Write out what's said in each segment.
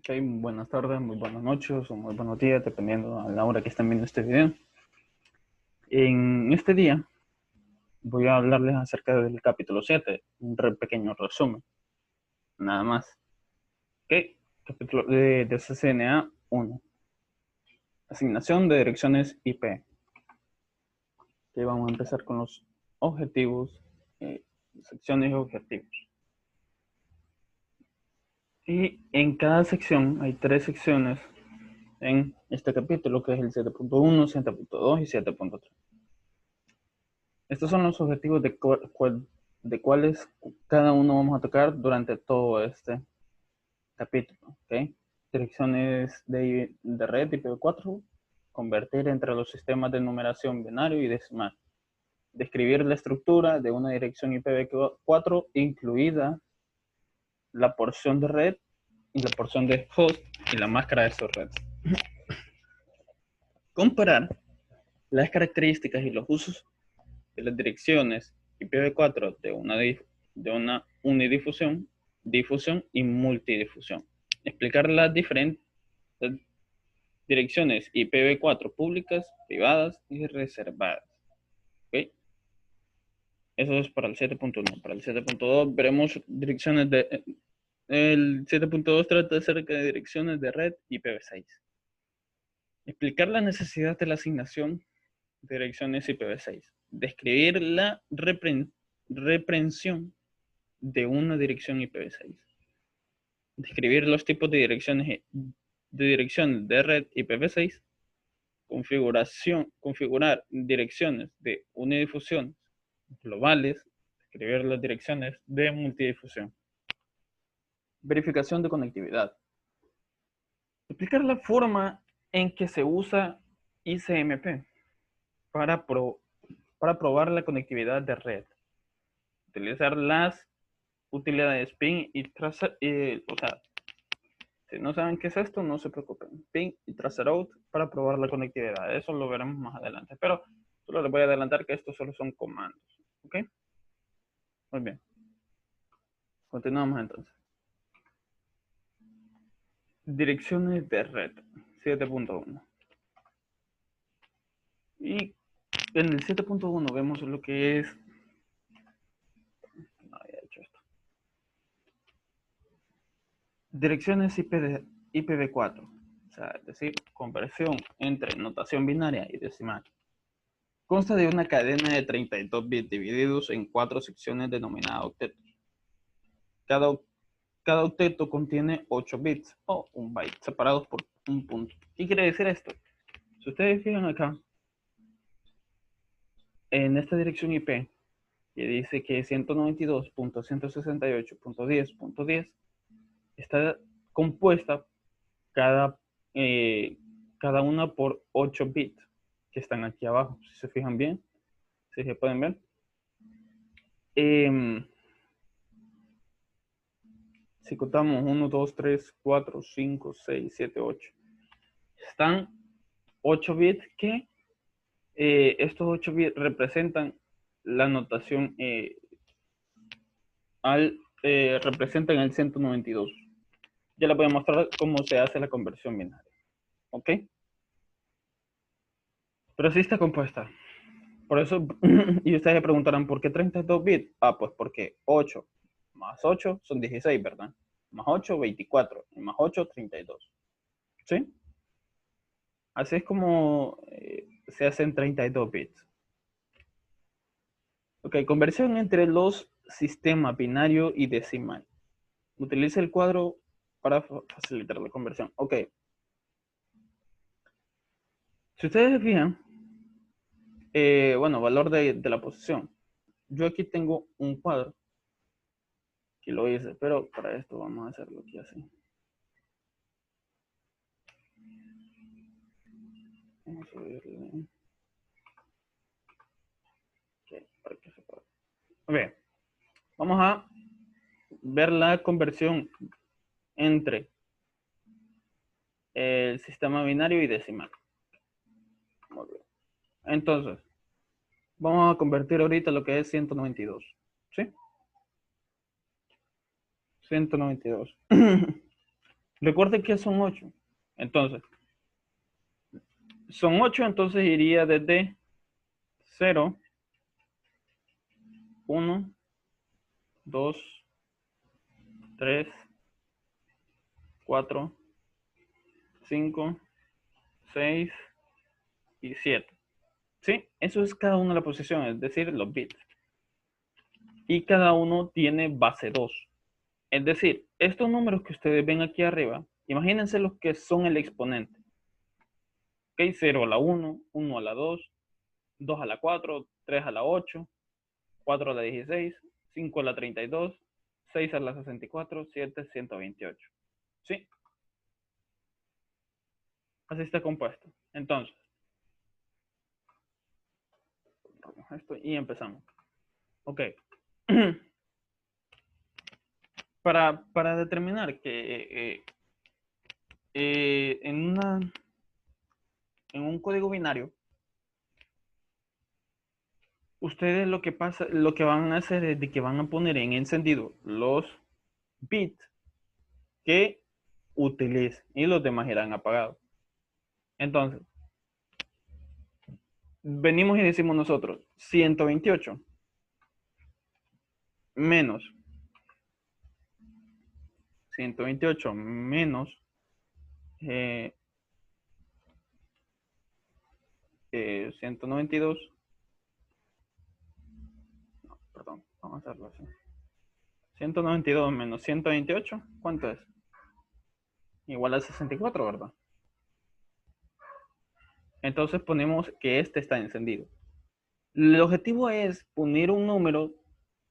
Muy buenas tardes, muy buenas noches o muy buenos días, dependiendo a la hora que estén viendo este video. En este día voy a hablarles acerca del capítulo 7, un pequeño resumen, nada más. ¿Ok? Capítulo de CCNA 1. Asignación de direcciones IP. Que vamos a empezar con los objetivos, secciones y objetivos. Y en cada sección hay 3 secciones en este capítulo, que es el 7.1, 7.2 y 7.3. Estos son los objetivos de cuáles cada uno vamos a tocar durante todo este capítulo. ¿Okay? Direcciones de red IPv4, convertir entre los sistemas de numeración binario y decimal. Describir la estructura de una dirección IPv4, incluida la porción de red y la porción de host y la máscara de su red. Comparar las características y los usos de las direcciones IPv4 de una unidifusión, difusión y multidifusión. Explicar las diferentes direcciones IPv4 públicas, privadas y reservadas. ¿Okay? Eso es para el 7.1. Para el 7.2 veremos direcciones de... El 7.2 trata acerca de direcciones de red IPv6. Explicar la necesidad de la asignación de direcciones IPv6. Describir la reprensión de una dirección IPv6. Describir los tipos de direcciones de red IPv6. Configurar direcciones de unidifusión globales. Describir las direcciones de multidifusión. Verificación de conectividad. Explicar la forma en que se usa ICMP para probar la conectividad de red. Utilizar las utilidades ping y tracer, o sea, si no saben qué es esto, no se preocupen. Ping y traceroute para probar la conectividad. Eso lo veremos más adelante. Pero solo les voy a adelantar que estos solo son comandos. ¿Ok? Muy bien. Continuamos entonces. Direcciones de red 7.1. Y en el 7.1 vemos lo que es... No había hecho esto. Direcciones IPv4. O sea, es decir, conversión entre notación binaria y decimal. Consta de una cadena de 32 bits divididos en 4 secciones denominadas octetos. Cada octeto contiene 8 bits o 1 byte separados por un punto. ¿Qué quiere decir esto? Si ustedes fijan acá, en esta dirección IP, que dice que 192.168.10.10 está compuesta cada una por 8 bits que están aquí abajo. Si se fijan bien, si se pueden ver. Si contamos 1, 2, 3, 4, 5, 6, 7, 8. Están 8 bits que estos 8 bits representan la notación representan el 192. Ya les voy a mostrar cómo se hace la conversión binaria. ¿Ok? Pero sí está compuesta. Por eso, y ustedes se preguntarán, ¿por qué 32 bits? Ah, pues porque 8 más 8 son 16, ¿verdad? Más 8, 24. Y más 8, 32. ¿Sí? Así es como se hacen 32 bits. Ok, conversión entre los sistemas binario y decimal. Utiliza el cuadro para facilitar la conversión. Ok. Si ustedes se fijan, bueno, valor de la posición. Yo aquí tengo un cuadro que lo hice, pero para esto vamos a hacerlo aquí así. Vamos a subirle. Okay, para que se pueda. Ok, vamos a ver la conversión entre el sistema binario y decimal. Muy bien. Entonces, vamos a convertir ahorita lo que es 192. ¿Sí? 192. Recuerde que son 8. Entonces, son 8, entonces iría desde 0, 1, 2, 3, 4, 5, 6 y 7. ¿Sí? Eso es cada una de las posiciones, es decir, los bits. Y cada uno tiene base 2. Es decir, estos números que ustedes ven aquí arriba, imagínense los que son el exponente. ¿Ok? 0 a la 1, 1 a la 2, 2 a la 4, 3 a la 8, 4 a la 16, 5 a la 32, 6 a la 64, 7 a 128. ¿Sí? Así está compuesto. Entonces, esto y empezamos. Ok. Para determinar que en un código binario, ustedes lo que van a hacer es de que van a poner en encendido los bits que utilicen y los demás irán apagados. Entonces, venimos y decimos nosotros 128 menos 128 menos 192. No, perdón, vamos a hacerlo así. 192 menos 128, ¿cuánto es? Igual a 64, ¿verdad? Entonces ponemos que este está encendido. El objetivo es poner un número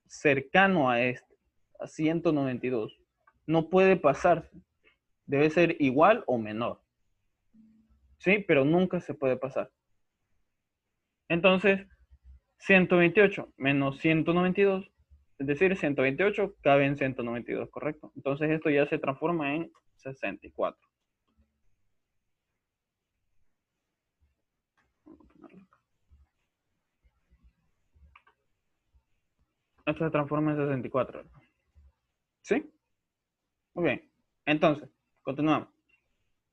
cercano a este, a 192. No puede pasarse. Debe ser igual o menor. ¿Sí? Pero nunca se puede pasar. Entonces, 128 menos 192, es decir, 128 cabe en 192, ¿correcto? Entonces esto ya se transforma en 64. Esto se transforma en 64. ¿Sí? Muy bien. Entonces, continuamos.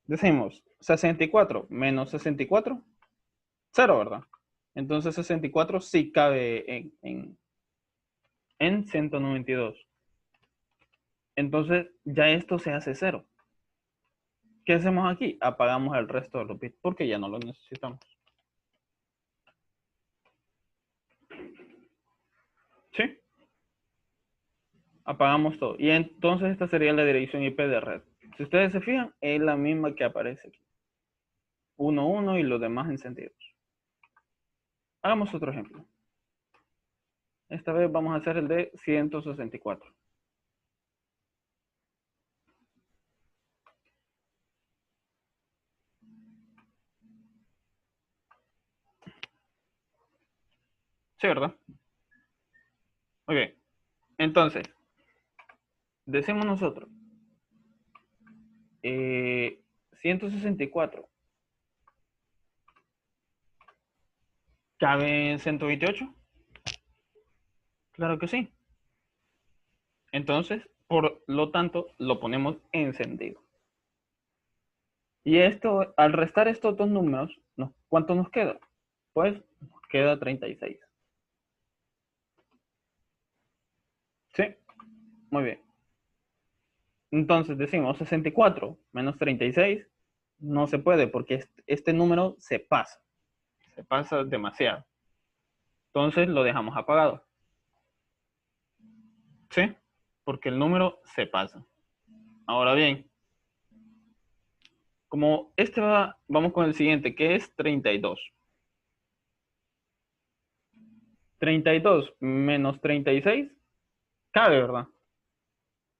Decimos 64 menos 64, 0, ¿verdad? Entonces 64 sí cabe en 192. Entonces ya esto se hace 0. ¿Qué hacemos aquí? Apagamos el resto de los bits porque ya no los necesitamos. ¿Sí? Apagamos todo. Y entonces esta sería la dirección IP de red. Si ustedes se fijan, es la misma que aparece aquí. 1, 1 y los demás encendidos. Hagamos otro ejemplo. Esta vez vamos a hacer el de 164. Sí, ¿verdad? Ok. Entonces, decimos nosotros 164 ¿cabe en 128? Claro que sí. Entonces, por lo tanto, lo ponemos encendido. Y esto, al restar estos dos números, ¿cuánto nos queda? Pues nos queda 36. Sí, muy bien. Entonces decimos 64 menos 36. No se puede porque este número se pasa demasiado. Entonces lo dejamos apagado. ¿Sí? Porque el número se pasa. Ahora bien, como vamos con el siguiente, que es 32. 32 menos 36 cabe, ¿verdad?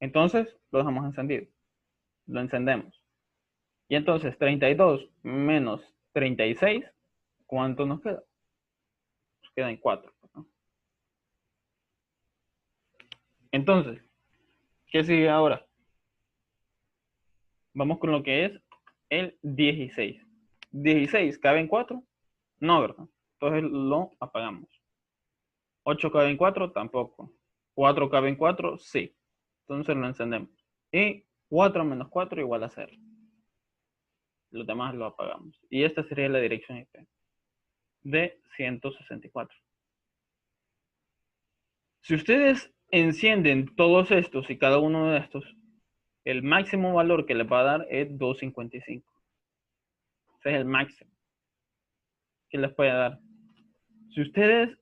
Entonces lo dejamos encendido. Lo encendemos. Y entonces 32 menos 36, ¿cuánto nos queda? Nos quedan 4. ¿No? Entonces, ¿qué sigue ahora? Vamos con lo que es el 16. ¿16 cabe en 4? No, ¿verdad? Entonces lo apagamos. 8 cabe en 4, tampoco. 4 cabe en 4, sí. Entonces lo encendemos. Y 4 menos 4 igual a 0. Los demás lo apagamos. Y esta sería la dirección IP de 164. Si ustedes encienden todos estos y cada uno de estos, el máximo valor que les va a dar es 255. Ese es el máximo que les puede dar. Si ustedes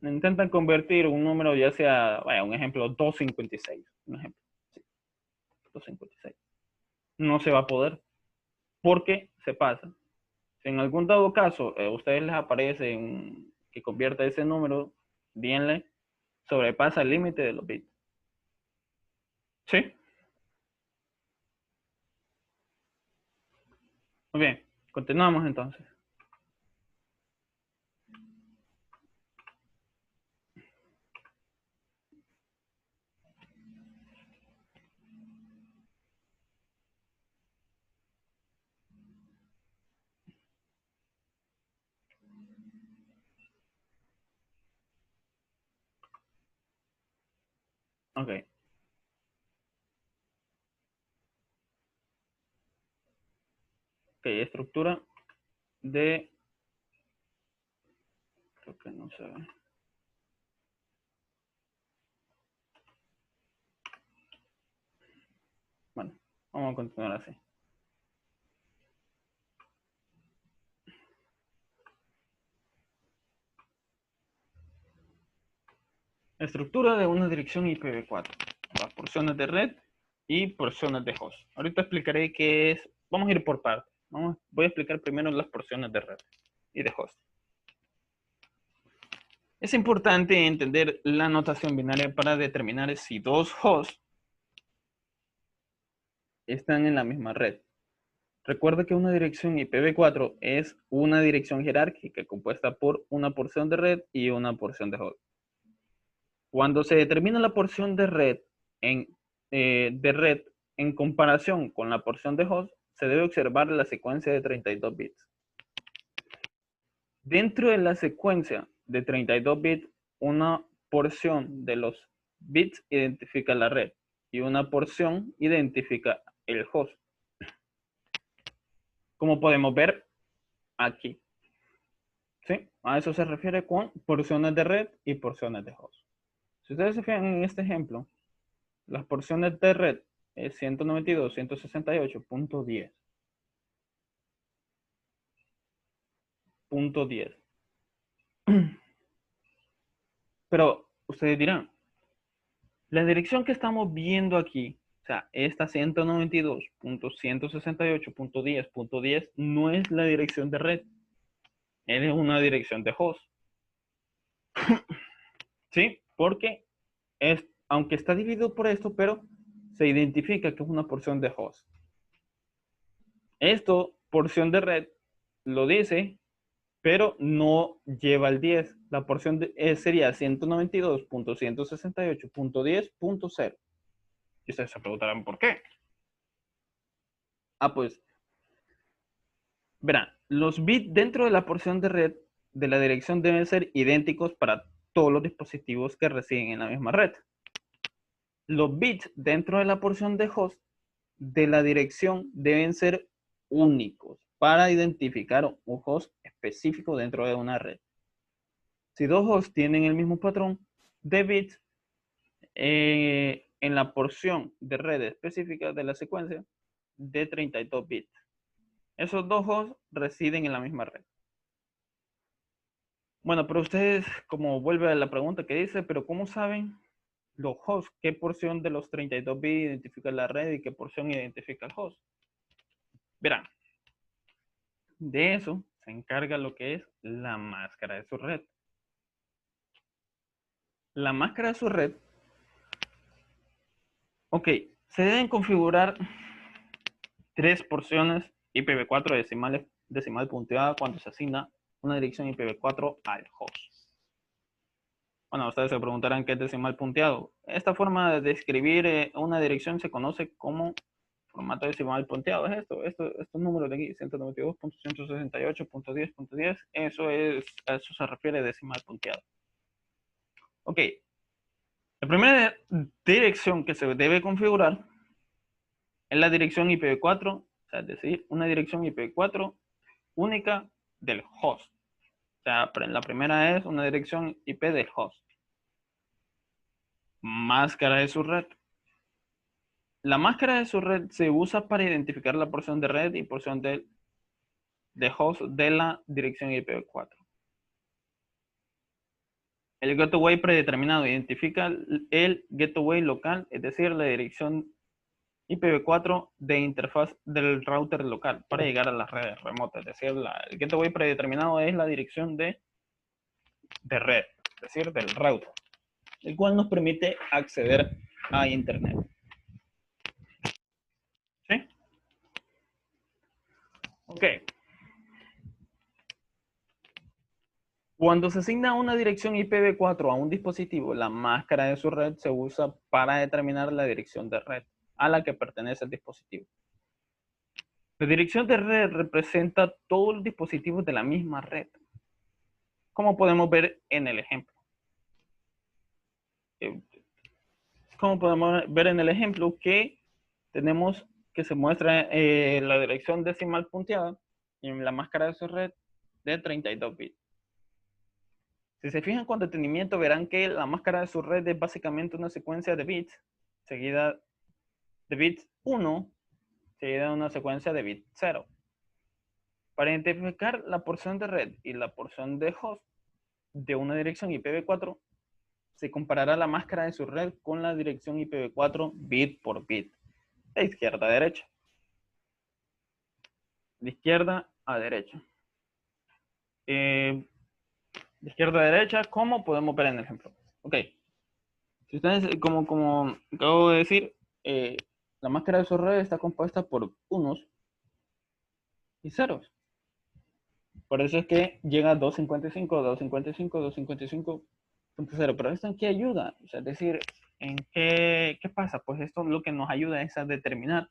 intentan convertir un número, ya sea, vaya, un ejemplo, 256, un ejemplo, sí, 256, no se va a poder, porque se pasa. Si en algún dado caso a ustedes les aparece que convierta ese número, díganle, sobrepasa el límite de los bits. ¿Sí? Muy bien, continuamos entonces. Ok. Ok, estructura de... Creo que no se ve. Bueno, vamos a continuar así. Estructura de una dirección IPv4. Las porciones de red y porciones de host. Ahorita explicaré qué es. Vamos a ir por partes. Voy a explicar primero las porciones de red y de host. Es importante entender la notación binaria para determinar si dos hosts están en la misma red. Recuerda que una dirección IPv4 es una dirección jerárquica compuesta por una porción de red y una porción de host. Cuando se determina la porción de red en comparación con la porción de host, se debe observar la secuencia de 32 bits. Dentro de la secuencia de 32 bits, una porción de los bits identifica la red y una porción identifica el host. Como podemos ver aquí. ¿Sí? A eso se refiere con porciones de red y porciones de host. Si ustedes se fijan en este ejemplo, las porciones de red es 192.168.10. Pero ustedes dirán, la dirección que estamos viendo aquí, o sea, esta 192.168.10.10 no es la dirección de red, es una dirección de host. ¿Sí? Porque aunque está dividido por esto, pero se identifica que es una porción de host. Esto, porción de red, lo dice, pero no lleva el 10. La porción sería 192.168.10.0. Y ustedes se preguntarán por qué. Pues, verán, los bits dentro de la porción de red de la dirección deben ser idénticos para todos los dispositivos que residen en la misma red. Los bits dentro de la porción de host de la dirección deben ser únicos para identificar un host específico dentro de una red. Si dos hosts tienen el mismo patrón de bits en la porción de red específica de la secuencia de 32 bits. Esos dos hosts residen en la misma red. Bueno, pero ustedes, como vuelve a la pregunta que dice, pero ¿cómo saben los hosts? ¿Qué porción de los 32 bits identifica la red y qué porción identifica el host? Verán, de eso se encarga lo que es la máscara de su red. La máscara de su red, ok, se deben configurar 3 porciones IPv4 decimal punteada cuando se asigna una dirección IPv4 al host. Bueno, ustedes se preguntarán qué es decimal punteado. Esta forma de escribir una dirección se conoce como formato decimal punteado. Es estos números de aquí, 192.168.10.10, a eso se refiere decimal punteado. Ok, la primera dirección que se debe configurar es la dirección IPv4, o sea, es decir, una dirección IPv4 única del host. O sea, la primera es una dirección IP del host. Máscara de su red. La máscara de su red se usa para identificar la porción de red y porción de host de la dirección IPv4. El gateway predeterminado identifica el gateway local, es decir, la dirección IPv4 de interfaz del router local para llegar a las redes remotas. Es decir, el gateway predeterminado es la dirección de red, es decir, del router, el cual nos permite acceder a Internet. ¿Sí? Ok. Cuando se asigna una dirección IPv4 a un dispositivo, la máscara de su red se usa para determinar la dirección de red a la que pertenece el dispositivo. La dirección de red representa todos los dispositivos de la misma red, como podemos ver en el ejemplo. Como podemos ver en el ejemplo que tenemos que se muestra la dirección decimal punteada en la máscara de su red de 32 bits. Si se fijan con detenimiento, verán que la máscara de su red es básicamente una secuencia de bits, seguida de bits 1, seguida de una secuencia de bits 0. Para identificar la porción de red y la porción de host de una dirección IPv4, se comparará la máscara de su red con la dirección IPv4 bit por bit, de izquierda a derecha. De izquierda a derecha. De izquierda a derecha, ¿cómo podemos ver en el ejemplo? Ok. Si ustedes, como acabo de decir, la máscara de su red está compuesta por unos y ceros. Por eso es que llega a 255, 255, 255.0. Pero ¿esto en qué ayuda? O sea, es decir, ¿en qué pasa? Pues esto lo que nos ayuda es a determinar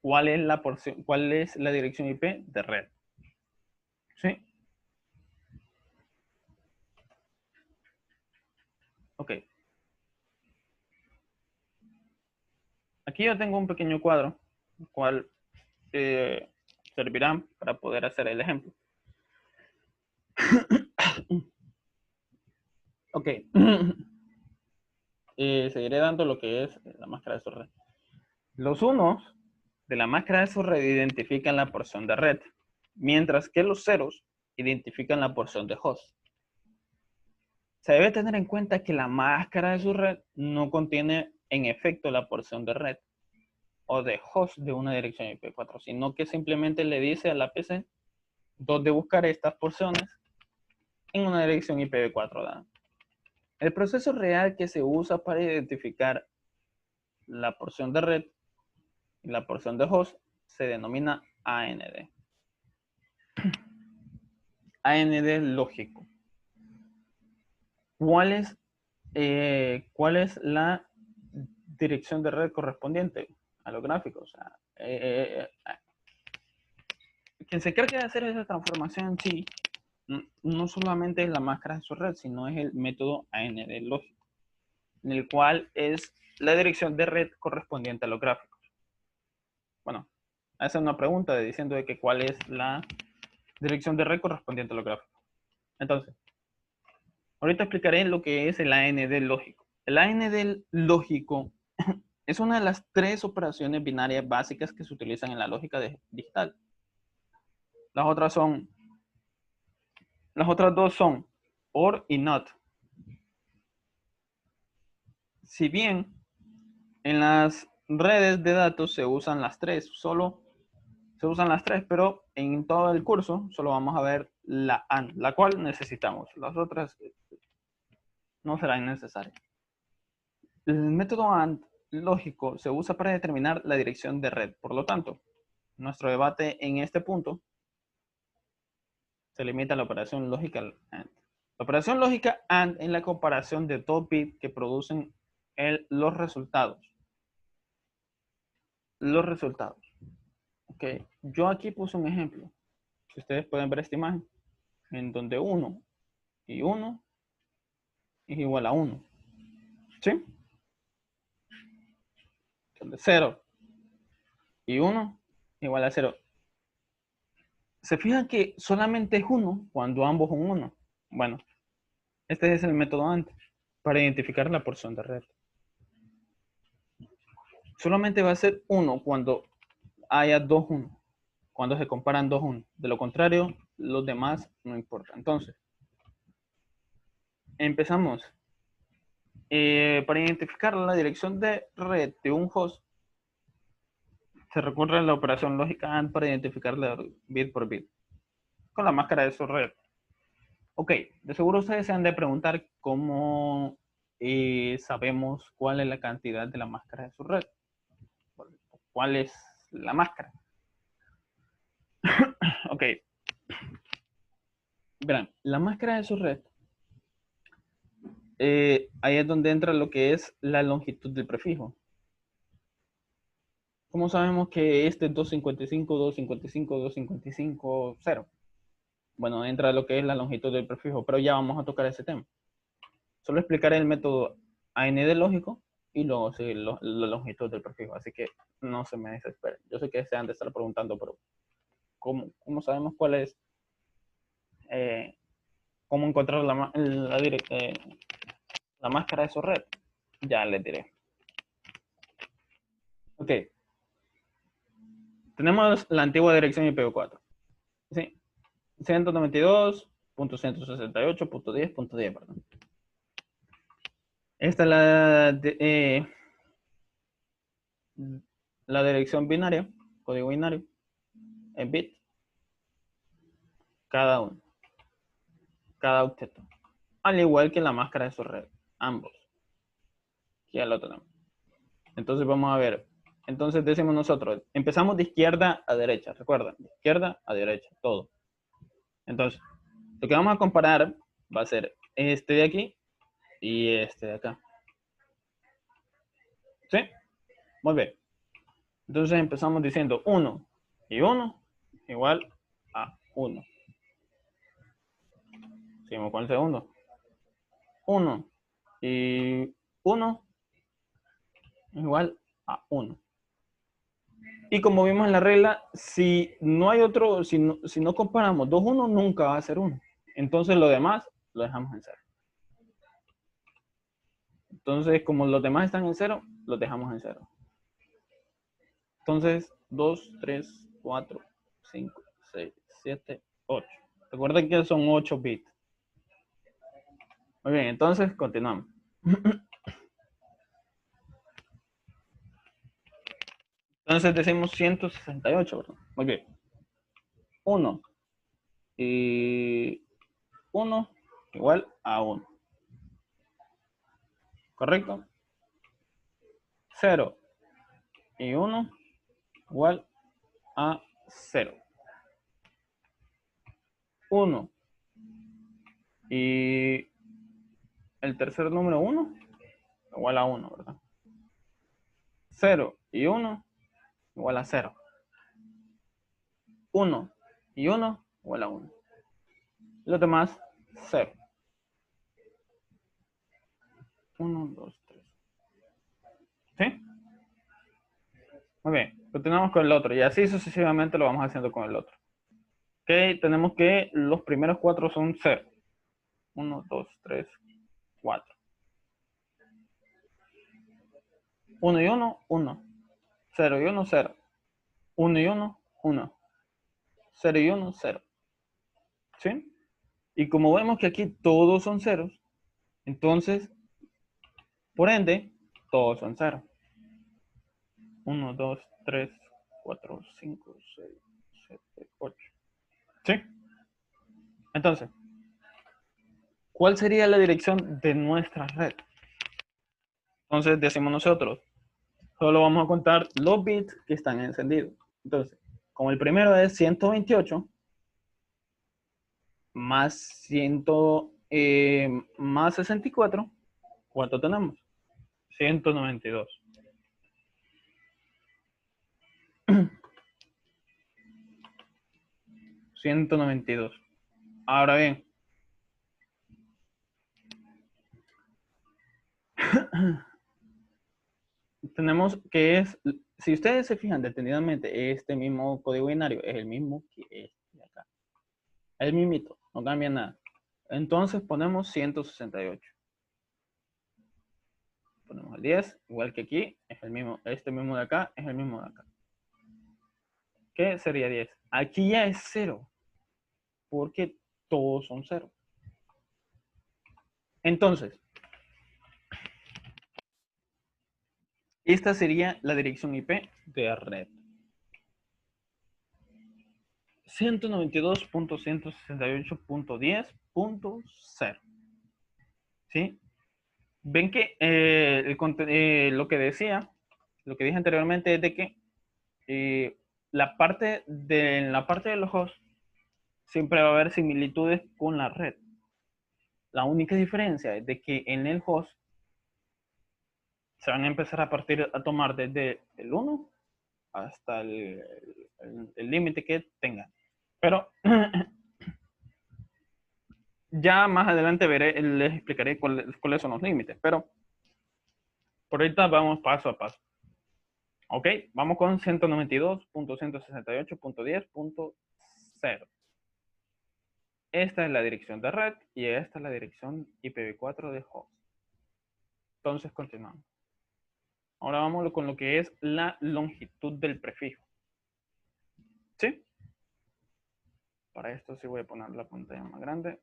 cuál es la porción, cuál es la dirección IP de red. ¿Sí? Ok. Aquí yo tengo un pequeño cuadro, el cual servirá para poder hacer el ejemplo. Ok. Seguiré dando lo que es la máscara de su red. Los unos de la máscara de su red identifican la porción de red, mientras que los ceros identifican la porción de host. Se debe tener en cuenta que la máscara de su red no contiene en efecto la porción de red o de host de una dirección IP4, sino que simplemente le dice a la PC dónde buscar estas porciones en una dirección IPv4 dada. El proceso real que se usa para identificar la porción de red y la porción de host se denomina AND. AND lógico. ¿Cuál es la dirección de red correspondiente a los gráficos? O sea, quien se encarga de hacer esa transformación en sí, no solamente es la máscara de su red, sino es el método AND lógico, en el cual es la dirección de red correspondiente a los gráficos. Bueno, hace una pregunta diciendo de que cuál es la dirección de red correspondiente a los gráficos. Entonces, ahorita explicaré lo que es el AND lógico. El AND lógico es una de las tres operaciones binarias básicas que se utilizan en la lógica digital. Las otras dos son OR y NOT. Si bien en las redes de datos se usan las tres, pero en todo el curso solo vamos a ver la AND, la cual necesitamos. Las otras no serán necesarias. El método AND lógico se usa para determinar la dirección de red. Por lo tanto, nuestro debate en este punto se limita a la operación lógica AND. La operación lógica AND es la comparación de dos bits que producen los resultados. Ok, yo aquí puse un ejemplo. Si ustedes pueden ver esta imagen, en donde 1 y 1 es igual a 1. ¿Sí? Entonces 0 y 1 igual a 0. ¿Se fijan que solamente es 1 cuando ambos son 1? Bueno, este es el método antes para identificar la porción de red. Solamente va a ser 1 cuando haya 2 1, cuando se comparan 2 1. De lo contrario, los demás no importan. Entonces, empezamos. Para identificar la dirección de red de un host, se recurre a la operación lógica AND para identificarla bit por bit con la máscara de su red. Ok, de seguro ustedes se han de preguntar cómo sabemos cuál es la cantidad de la máscara de su red. ¿Cuál es la máscara? Ok. Verán, la máscara de su red, ahí es donde entra lo que es la longitud del prefijo. ¿Cómo sabemos que este es 255, 255, 255, 0? Bueno, entra lo que es la longitud del prefijo, pero ya vamos a tocar ese tema. Solo explicaré el método AND lógico y luego sí, la longitud del prefijo, así que no se me desesperen. Yo sé que se han de estar preguntando, pero ¿cómo sabemos cuál es, cómo encontrar la máscara de su red? Ya les diré. Ok. Tenemos la antigua dirección IPv4. ¿Sí? 192.168.10.10, perdón. Esta es la dirección binaria, código binario, en bit, cada uno, cada octeto. Al igual que la máscara de su red, ambos. Ya lo tenemos. Entonces vamos a ver. Entonces decimos nosotros, empezamos de izquierda a derecha, recuerden, de izquierda a derecha, todo. Entonces, lo que vamos a comparar va a ser este de aquí y este de acá. ¿Sí? Muy bien. Entonces empezamos diciendo 1 y 1 igual a 1. Seguimos con el segundo. 1 y 1 igual a 1. Y como vimos en la regla, si no hay otro, si no comparamos 2, 1, nunca va a ser 1. Entonces lo demás lo dejamos en 0. Entonces, como los demás están en 0, los dejamos en 0. Entonces, 2, 3, 4, 5, 6, 7, 8. Recuerden que son 8 bits. Muy bien, entonces continuamos. Entonces decimos 168, ¿verdad? Muy bien. 1 y 1 igual a 1. ¿Correcto? 0 y 1 igual a 0. 1 y el tercer número 1 igual a 1, ¿verdad? 0 y 1 igual a 0. 1 y 1 igual a 1. Los demás, 0. 1, 2, 3. ¿Sí? Muy bien. Continuamos con el otro. Y así sucesivamente lo vamos haciendo con el otro. Ok, tenemos que los primeros 4 son 0. 1, 2, 3, 4. 1 y 1, 1. 0 y 1, 0. 1 y 1, 1. 0 y 1, 0. ¿Sí? Y como vemos que aquí todos son ceros, entonces, por ende, todos son 0. 1, 2, 3, 4, 5, 6, 7, 8. ¿Sí? Entonces, ¿cuál sería la dirección de nuestra red? Entonces decimos nosotros, solo vamos a contar los bits que están encendidos. Entonces, como el primero es 128 más 100, más 64, ¿cuánto tenemos? 192. 192. Ahora bien, tenemos que es, si ustedes se fijan detenidamente, este mismo código binario es el mismo que este de acá. El mismito, no cambia nada. Entonces ponemos 168. Ponemos el 10, igual que aquí, es el mismo, este mismo de acá es el mismo de acá. ¿Qué sería 10? Aquí ya es 0, porque todos son 0. Entonces, esta sería la dirección IP de red. 192.168.10.0. ¿Sí? Ven que lo que decía, lo que dije anteriormente es de que en la parte de los hosts siempre va a haber similitudes con la red. La única diferencia es de que en el host se van a empezar a partir a tomar desde el 1 hasta el límite que tengan. Pero ya más adelante les explicaré cuáles son los límites. Pero por ahorita vamos paso a paso. Ok, vamos con 192.168.10.0. Esta es la dirección de red y esta es la dirección IPv4 de host. Entonces continuamos. Ahora vamos con lo que es la longitud del prefijo. ¿Sí? Para esto sí voy a poner la pantalla más grande.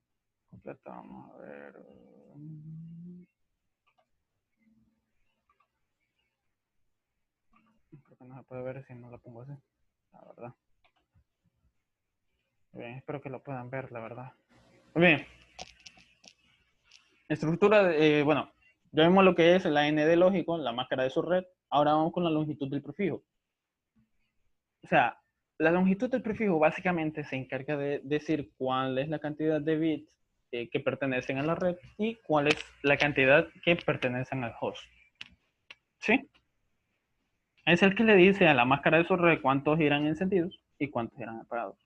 Completa, vamos a ver. Creo que no se puede ver si no la pongo así, la verdad. Bien, espero que lo puedan ver, la verdad. Muy bien. Estructura, bueno, ya vimos lo que es el AND lógico, la máscara de su red. Ahora vamos con la longitud del prefijo. O sea, la longitud del prefijo básicamente se encarga de decir cuál es la cantidad de bits que pertenecen a la red y cuál es la cantidad que pertenecen al host. ¿Sí? Es el que le dice a la máscara de su red cuántos irán encendidos y cuántos irán apagados.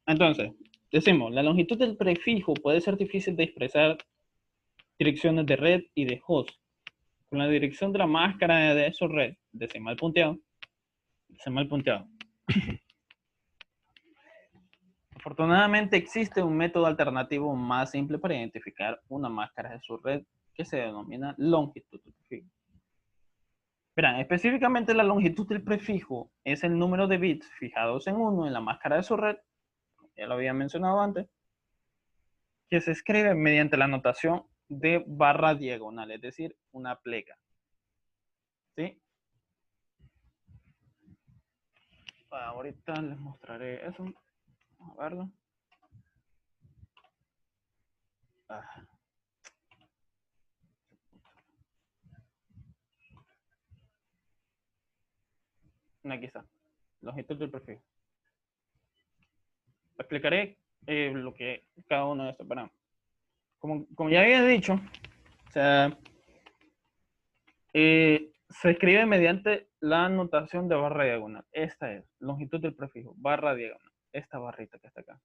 Entonces, decimos, la longitud del prefijo puede ser difícil de expresar direcciones de red y de host. Con la dirección de la máscara de su red, decimal punteado. Afortunadamente existe un método alternativo más simple para identificar una máscara de su red que se denomina longitud del prefijo. Verán, específicamente la longitud del prefijo es el número de bits fijados en 1 en la máscara de su red, ya lo había mencionado antes, que se escribe mediante la notación de barra diagonal, es decir, una pleca. ¿Sí? Ahorita les mostraré eso. Vamos a verlo. Aquí está. Longitud del prefijo. Explicaré lo que cada uno de estos. Bueno, como ya había dicho, o sea, se escribe mediante la notación de barra diagonal. Esta es longitud del prefijo, barra diagonal. Esta barrita que está acá.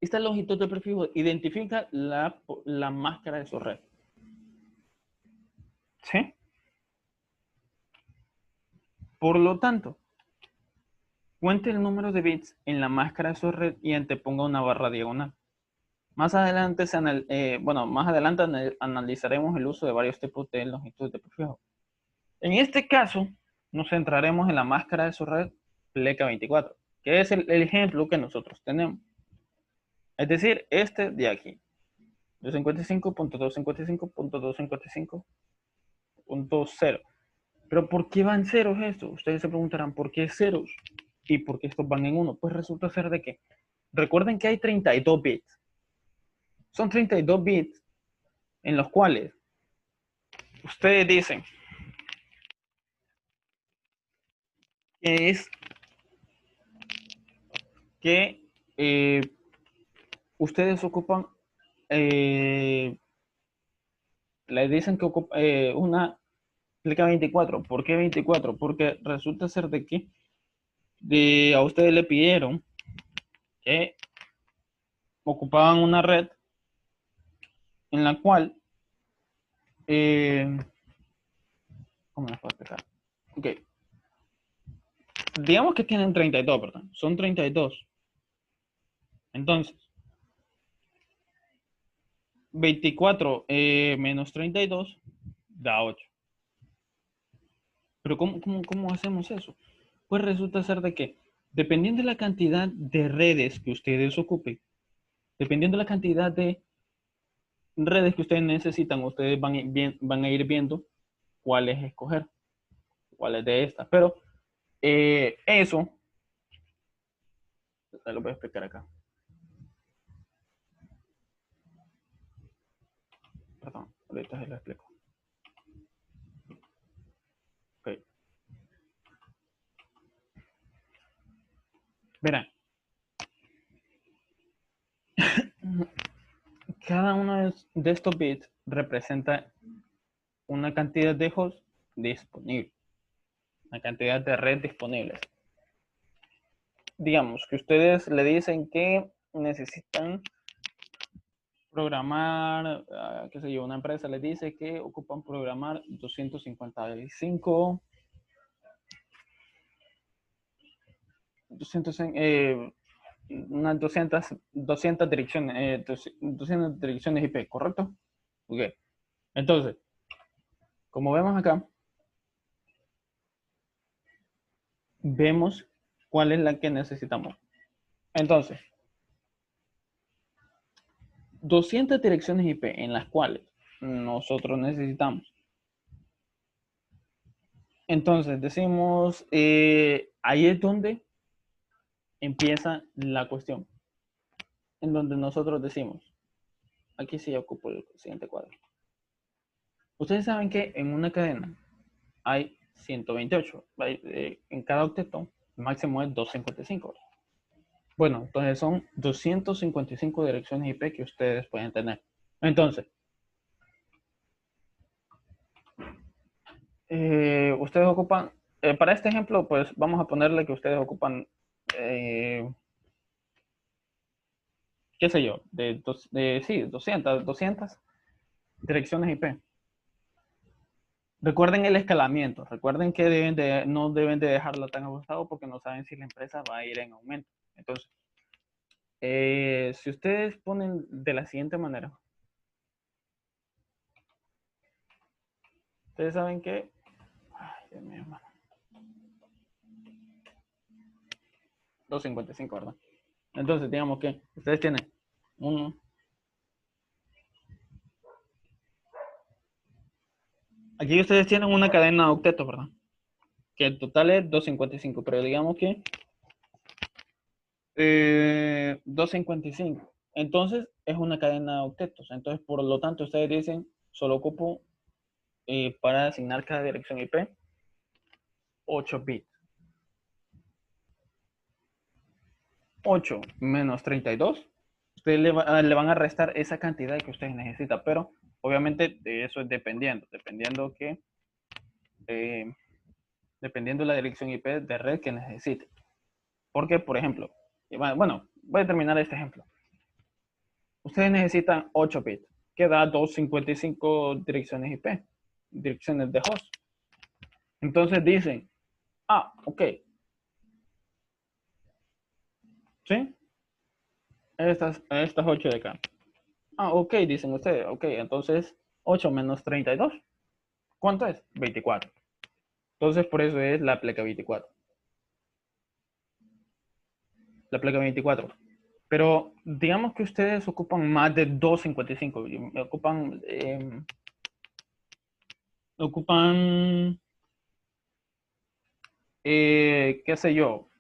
Esta longitud del prefijo identifica la máscara de su red. ¿Sí? Por lo tanto, cuente el número de bits en la máscara de su red y anteponga una barra diagonal. Más adelante, analizaremos el uso de varios tipos de longitud de prefijo. En este caso, nos centraremos en la máscara de su red pleca 24, que es el ejemplo que nosotros tenemos. Es decir, este de aquí. 255.255.255.0. Pero ¿por qué van ceros estos? Ustedes se preguntarán, ¿por qué ceros? ¿Y por qué estos van en 1? Pues resulta ser de que, recuerden que hay 32 bits. Son 32 bits en los cuales ustedes dicen que es que ustedes ocupan, le dicen que ocupa una pleca 24. ¿Por qué 24? Porque resulta ser de que a ustedes le pidieron que ocupaban una red en la cual, ¿cómo les puedo explicar? Ok, digamos que tienen 32, ¿verdad? Son 32. Entonces, 24 menos 32 da 8. Pero ¿cómo hacemos eso? Pues resulta ser de que, dependiendo de la cantidad de redes que ustedes ocupen, dependiendo de la cantidad de redes que ustedes necesitan, ustedes van a ir viendo cuáles escoger, cuáles de estas. Pero eso, lo voy a explicar acá. Perdón, ahorita se lo explico. Okay. Verán, cada uno de estos bits representa una cantidad de hosts disponibles, una cantidad de red disponibles. Digamos que ustedes le dicen que necesitan programar, qué sé yo, una empresa les dice que ocupan programar 255, 200, unas 200 direcciones, 200 direcciones IP, ¿correcto? Ok. Entonces, como vemos acá, vemos cuál es la que necesitamos. Entonces, 200 direcciones IP en las cuales nosotros necesitamos. Entonces, decimos, ahí es donde empieza la cuestión, en donde nosotros decimos, aquí sí ocupo el siguiente cuadro. Ustedes saben que en una cadena hay 128, en cada octeto el máximo es 255. Bueno, entonces son 255 direcciones IP que ustedes pueden tener. Entonces, ustedes ocupan, para este ejemplo, pues vamos a ponerle que ustedes ocupan, qué sé yo, sí, 200 direcciones IP. Recuerden el escalamiento, recuerden que no deben de dejarla tan avanzado porque no saben si la empresa va a ir en aumento. Entonces, si ustedes ponen de la siguiente manera, ustedes saben que, ay, Dios mío, hermano, 255, ¿verdad? Entonces, digamos que ustedes tienen uno, aquí ustedes tienen una cadena de octetos, ¿verdad? Que el total es 255, pero digamos que 255. Entonces, es una cadena de octetos. Entonces, por lo tanto, ustedes dicen, solo ocupo para asignar cada dirección IP 8 bits. 8 menos 32, ustedes le van a restar esa cantidad que ustedes necesitan, pero obviamente de eso es dependiendo eh, dependiendo de la dirección IP de red que necesite. Porque, por ejemplo, bueno, voy a terminar este ejemplo. Ustedes necesitan 8 bits, que da 255 direcciones IP, direcciones de host. Entonces dicen, ok, ¿sí? Estas 8 de acá. Ok, dicen ustedes, ok, entonces 8 menos 32, ¿cuánto es? 24. Entonces por eso es la placa 24. La placa 24. Pero digamos que ustedes ocupan más de 255, ocupan, qué sé yo,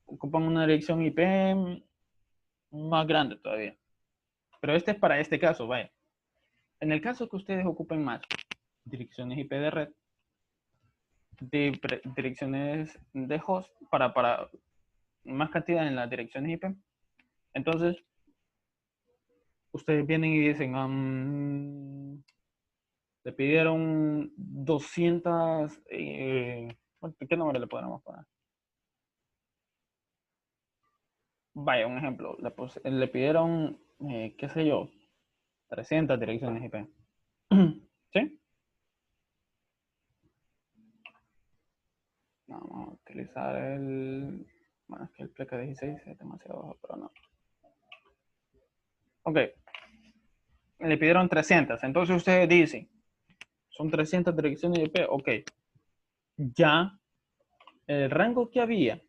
ocupan una dirección IP más grande todavía. Pero este es para este caso, vaya. En el caso que ustedes ocupen más direcciones IP de red, direcciones de host, para más cantidad en las direcciones IP, entonces ustedes vienen y dicen, le pidieron 200, ¿qué número le podemos poner? Vaya, un ejemplo, le pidieron, qué sé yo, 300 direcciones IP. ¿Sí? No, vamos a utilizar el... Bueno, es que el pleca 16 es demasiado bajo, pero no. Ok. Le pidieron 300. Entonces ustedes dicen, son 300 direcciones IP. Ok. Ya el rango que había,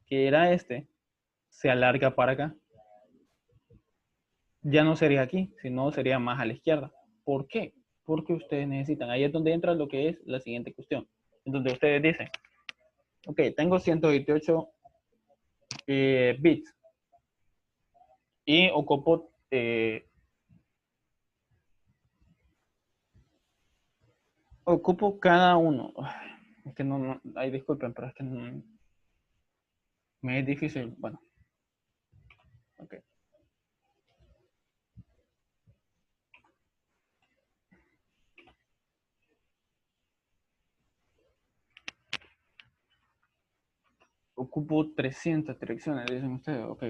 que era este, se alarga para acá. Ya no sería aquí, sino sería más a la izquierda. ¿Por qué? Porque ustedes necesitan. Ahí es donde entra lo que es la siguiente cuestión. En donde ustedes dicen, ok, tengo 128 bits y ocupo cada uno. Es que no, ay, disculpen, pero es que me es difícil. Bueno, ok. Ocupo 300 direcciones, dicen ustedes, ok.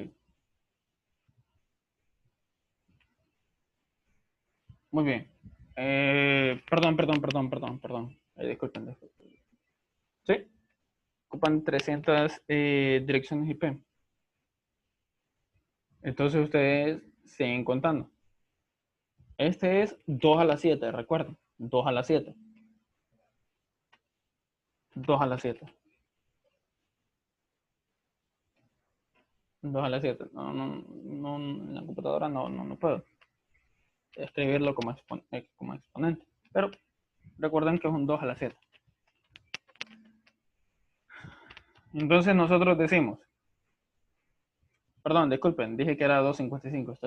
Muy bien. Perdón. Disculpen. ¿Sí? Ocupan 300 direcciones IP. Entonces ustedes siguen contando. Este es 2 a la 7, recuerden. 2 a la 7. 2 a la 7. 2 a la 7. No, en la computadora no puedo escribirlo como exponente. Pero recuerden que es un 2 a la 7. Entonces nosotros decimos, perdón, disculpen, dije que era 255,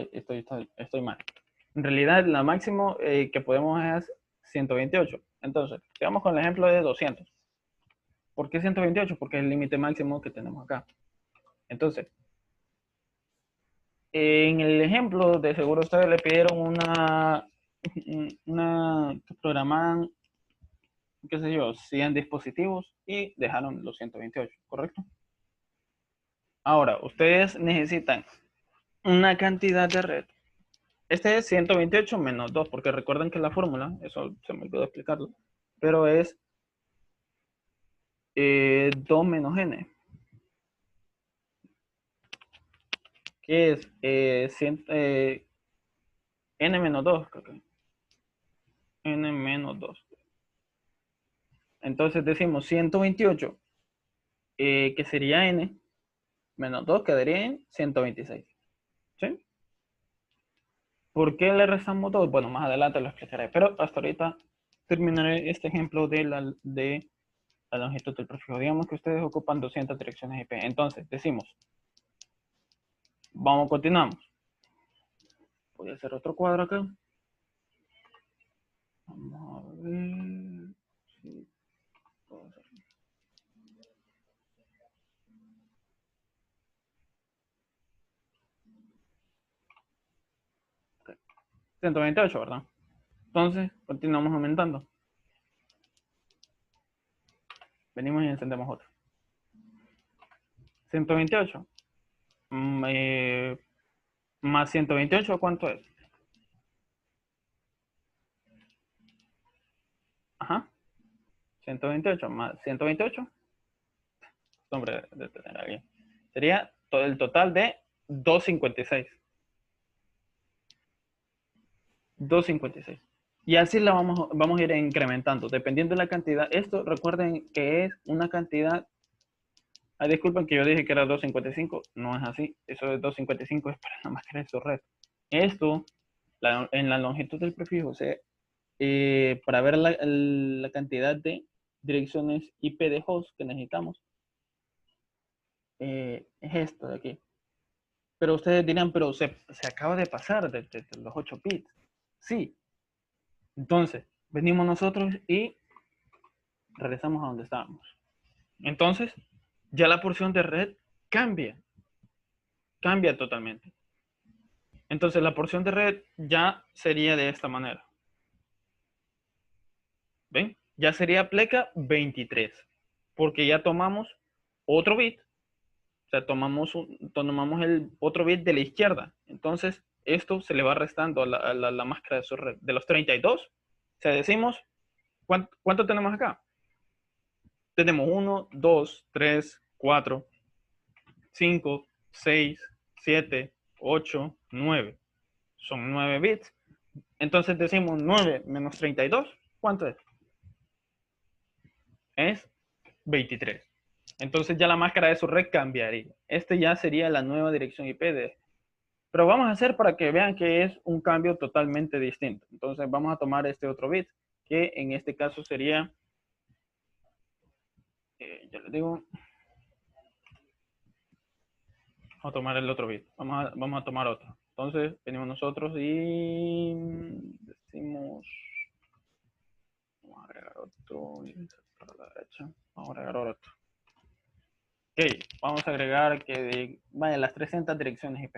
estoy mal. En realidad, la máximo que podemos es 128. Entonces, sigamos con el ejemplo de 200. ¿Por qué 128? Porque es el límite máximo que tenemos acá. Entonces, en el ejemplo, de seguro ustedes le pidieron una que programaban, qué sé yo, 100 dispositivos y dejaron los 128, ¿correcto? Ahora, ustedes necesitan una cantidad de red. Este es 128 menos 2, porque recuerden que la fórmula, eso se me olvidó explicarlo, pero es 2 menos n, que es n menos 2, creo que. N menos 2. Entonces decimos 128, que sería n, menos 2 quedaría en 126. ¿Sí? ¿Por qué le restamos 2? Bueno, más adelante lo explicaré, pero hasta ahorita terminaré este ejemplo de la longitud del prefijo. Digamos que ustedes ocupan 200 direcciones IP. Entonces decimos, continuamos. Voy a hacer otro cuadro acá. Vamos a ver si puedo hacer. 128, ¿verdad? Entonces, continuamos aumentando. Venimos y encendemos otro. 128. Más 128, ¿cuánto es? Ajá. 128 más 128. Nombre de tener a alguien. Sería todo el total de 256. 256. Y así la vamos a ir incrementando, dependiendo de la cantidad. Esto recuerden que es una cantidad. Disculpen que yo dije que era 255. No es así. Eso de 255 es para nada más crear su red. Esto, en la longitud del prefijo, para ver la cantidad de direcciones IP de host que necesitamos, es esto de aquí. Pero ustedes dirán, pero se acaba de pasar de los 8 bits. Sí. Entonces, venimos nosotros y regresamos a donde estábamos. Entonces, ya la porción de red cambia totalmente. Entonces, la porción de red ya sería de esta manera. ¿Ven? Ya sería pleca 23, porque ya tomamos otro bit, o sea, tomamos el otro bit de la izquierda. Entonces, esto se le va restando a la máscara de su red. De los 32, o sea, decimos, ¿cuánto tenemos acá? Tenemos 1, 2, 3, 4, 5, 6, 7, 8, 9. Son 9 bits. Entonces decimos 9 menos 32. ¿Cuánto es? Es 23. Entonces ya la máscara de su red cambiaría. Este ya sería la nueva dirección IP de... Pero vamos a hacer para que vean que es un cambio totalmente distinto. Entonces vamos a tomar este otro bit, que en este caso sería, ya les digo, vamos a tomar el otro bit. Vamos a tomar otro. Entonces venimos nosotros y decimos, vamos a agregar otro, para la derecha, vamos a agregar otro. Ok, vamos a agregar que vaya las 300 direcciones IP.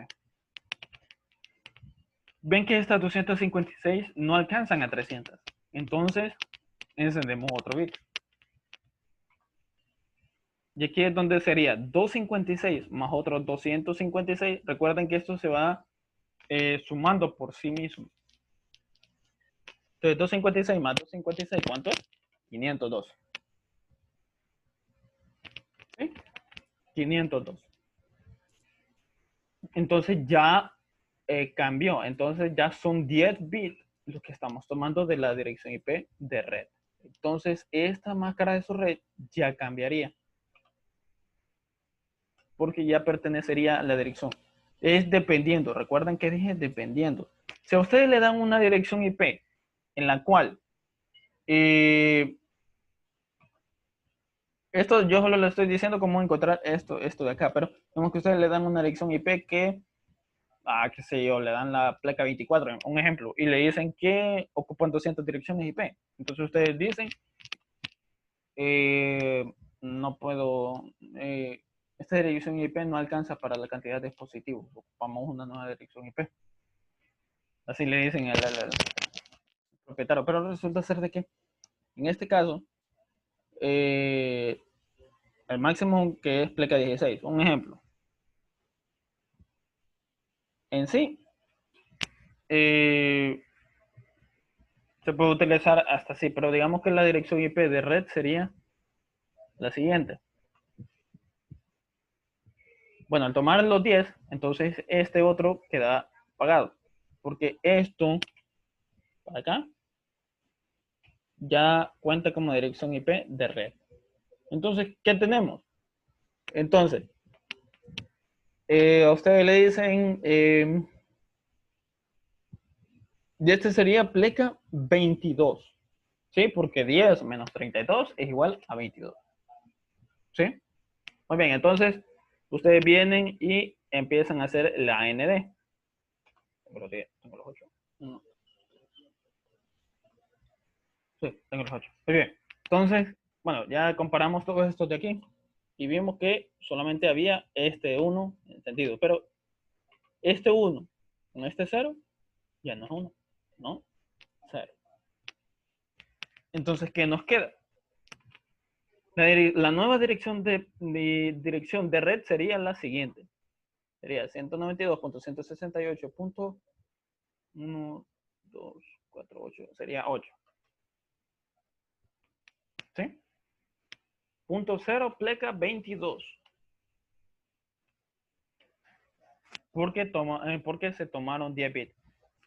Ven que estas 256 no alcanzan a 300. Entonces, encendemos otro bit. Y aquí es donde sería 256 más otros 256. Recuerden que esto se va sumando por sí mismo. Entonces, 256 más 256, ¿cuánto es? 502. ¿Sí? 502. Entonces ya cambió. Entonces ya son 10 bits los que estamos tomando de la dirección IP de red. Entonces esta máscara de su red ya cambiaría, porque ya pertenecería a la dirección. Es dependiendo. Recuerden que dije dependiendo. Si a ustedes le dan una dirección IP en la cual esto yo solo le estoy diciendo cómo encontrar esto de acá, pero vemos que ustedes le dan una dirección IP que qué sé yo, le dan la placa 24, un ejemplo, y le dicen que ocupan 200 direcciones IP. Entonces ustedes dicen, no puedo, esta dirección IP no alcanza para la cantidad de dispositivos, ocupamos una nueva dirección IP. Así le dicen al propietario, pero resulta ser de que en este caso, el máximo que es pleca 16, un ejemplo. En sí, se puede utilizar hasta así, pero digamos que la dirección IP de red sería la siguiente. Bueno, al tomar los 10, entonces este otro queda apagado. Porque esto, para acá, ya cuenta como dirección IP de red. Entonces, ¿qué tenemos? Entonces, a ustedes le dicen, y este sería pleca 22. ¿Sí? Porque 10 menos 32 es igual a 22. ¿Sí? Muy bien, entonces, ustedes vienen y empiezan a hacer la AND. Tengo los 10, tengo los 8. Sí, tengo los 8. Muy bien. Entonces, bueno, ya comparamos todos estos de aquí y vimos que solamente había este 1 encendido, pero este 1 con este 0 ya no es 1, ¿no? 0. Entonces, ¿qué nos queda? La nueva dirección de red sería la siguiente. Sería 192.168.1248. Sería 8. ¿Sí? Punto 0, pleca 22. Porque se tomaron 10 bits.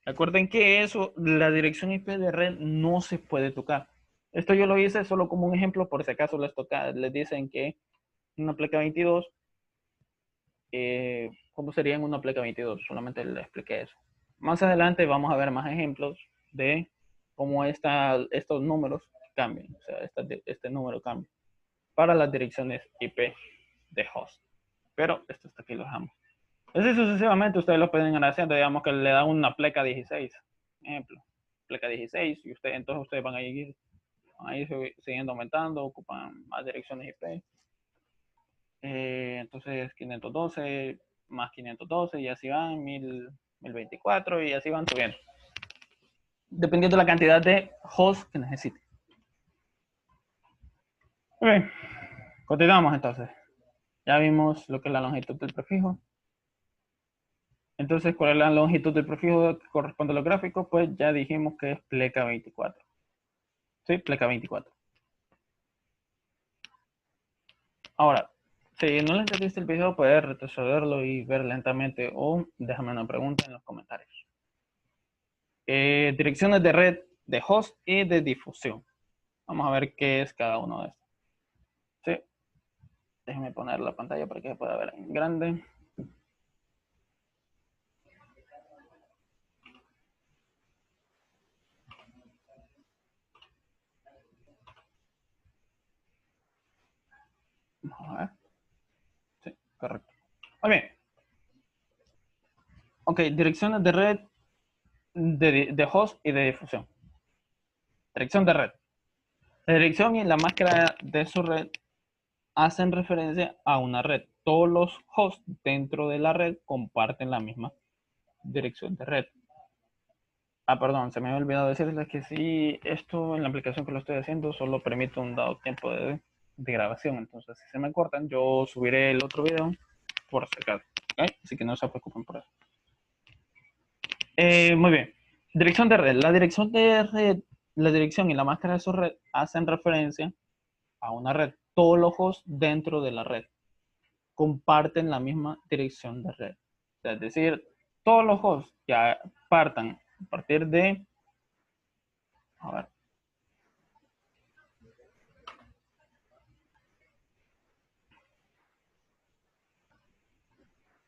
Recuerden que eso, la dirección IP de red no se puede tocar. Esto yo lo hice solo como un ejemplo, por si acaso les dicen que una placa 22, ¿cómo sería en una placa 22? Solamente les expliqué eso. Más adelante vamos a ver más ejemplos de cómo estos números cambian, o sea, este número cambia para las direcciones IP de host. Pero esto hasta aquí lo dejamos. Así sucesivamente ustedes lo pueden ir haciendo, digamos que le dan una pleca 16, ejemplo, pleca 16, y entonces ustedes van a ir siguiendo aumentando, ocupan más direcciones IP. Entonces 512 más 512 y así van, 1024 y así van subiendo. Dependiendo de la cantidad de hosts que necesite. Ok, continuamos entonces. Ya vimos lo que es la longitud del prefijo. Entonces, ¿cuál es la longitud del prefijo que corresponde a los gráficos? Pues ya dijimos que es pleca 24. Sí, pleca 24. Ahora, si no le entendiste el video, puedes retrocederlo y ver lentamente o déjame una pregunta en los comentarios. Direcciones de red, de host y de difusión. Vamos a ver qué es cada uno de estos. Sí, déjeme poner la pantalla para que se pueda ver en grande. Vamos a ver. Sí, correcto. Muy bien. Ok, direcciones de red, de host y de difusión. Dirección de red. La dirección y la máscara de su red hacen referencia a una red. Todos los hosts dentro de la red comparten la misma dirección de red. Ah, perdón, se me había olvidado decirles que si esto en la aplicación que lo estoy haciendo solo permite un dado tiempo de grabación. Entonces, si se me cortan, yo subiré el otro video por si acaso. ¿Okay? Así que no se preocupen por eso. Muy bien. Dirección de red. La dirección de red, la dirección y la máscara de su red hacen referencia a una red. Todos los hosts dentro de la red comparten la misma dirección de red. O sea, es decir, todos los hosts que partan a partir de, a ver,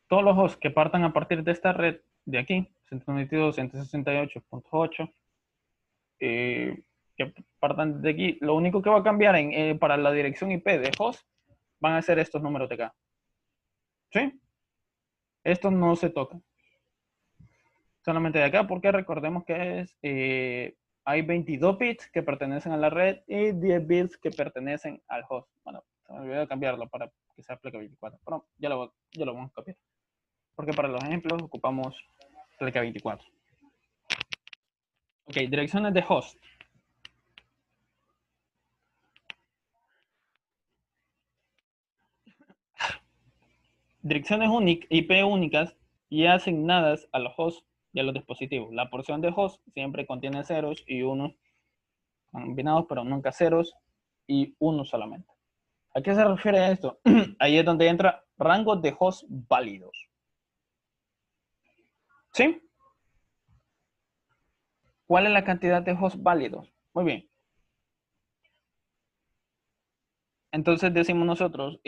todos los hosts que partan a partir de esta red de aquí, 192.168.8, que partan de aquí, lo único que va a cambiar para la dirección IP de host van a ser estos números de acá. ¿Sí? Estos no se tocan. Solamente de acá, porque recordemos que hay 22 bits que pertenecen a la red y 10 bits que pertenecen al host. Bueno, se me olvidó cambiarlo para que sea pleca 24, pero ya lo vamos a copiar. Porque para los ejemplos ocupamos pleca 24. Ok, direcciones de host. Direcciones IP únicas y asignadas a los hosts y a los dispositivos. La porción de host siempre contiene ceros y unos combinados, pero nunca ceros y uno solamente. ¿A qué se refiere esto? Ahí es donde entra rango de host válidos. ¿Sí? ¿Cuál es la cantidad de hosts válidos? Muy bien. Entonces decimos nosotros,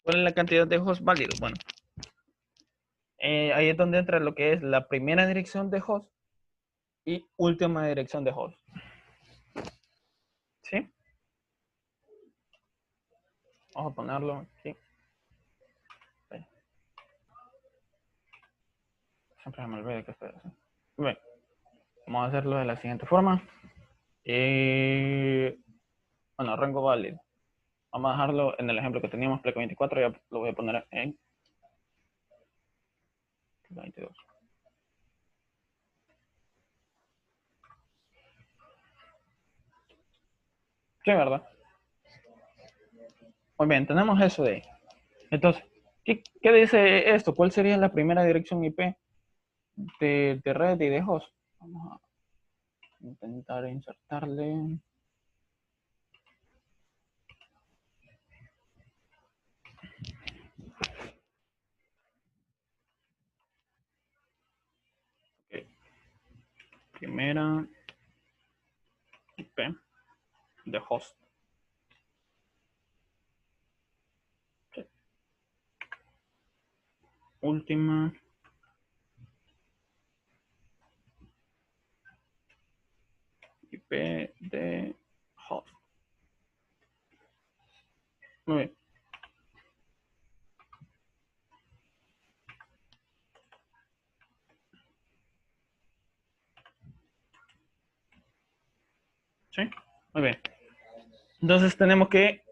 ¿cuál es la cantidad de hosts válidos? Bueno, ahí es donde entra lo que es la primera dirección de host y última dirección de host. ¿Sí? Vamos a ponerlo aquí. Siempre me olvido que estoy haciendo. Bien, vamos a hacerlo de la siguiente forma. Bueno, rango válido. Vamos a dejarlo en el ejemplo que teníamos, pleca 24, ya lo voy a poner en 22. Sí, ¿verdad? Muy bien, tenemos eso de ahí. Entonces, ¿qué dice esto? ¿Cuál sería la primera dirección IP de red y de host? Vamos a intentar insertarle. Okay. Primera IP de host. Okay. Última IP de host. Muy bien. ¿Sí? Muy bien. Entonces tenemos que,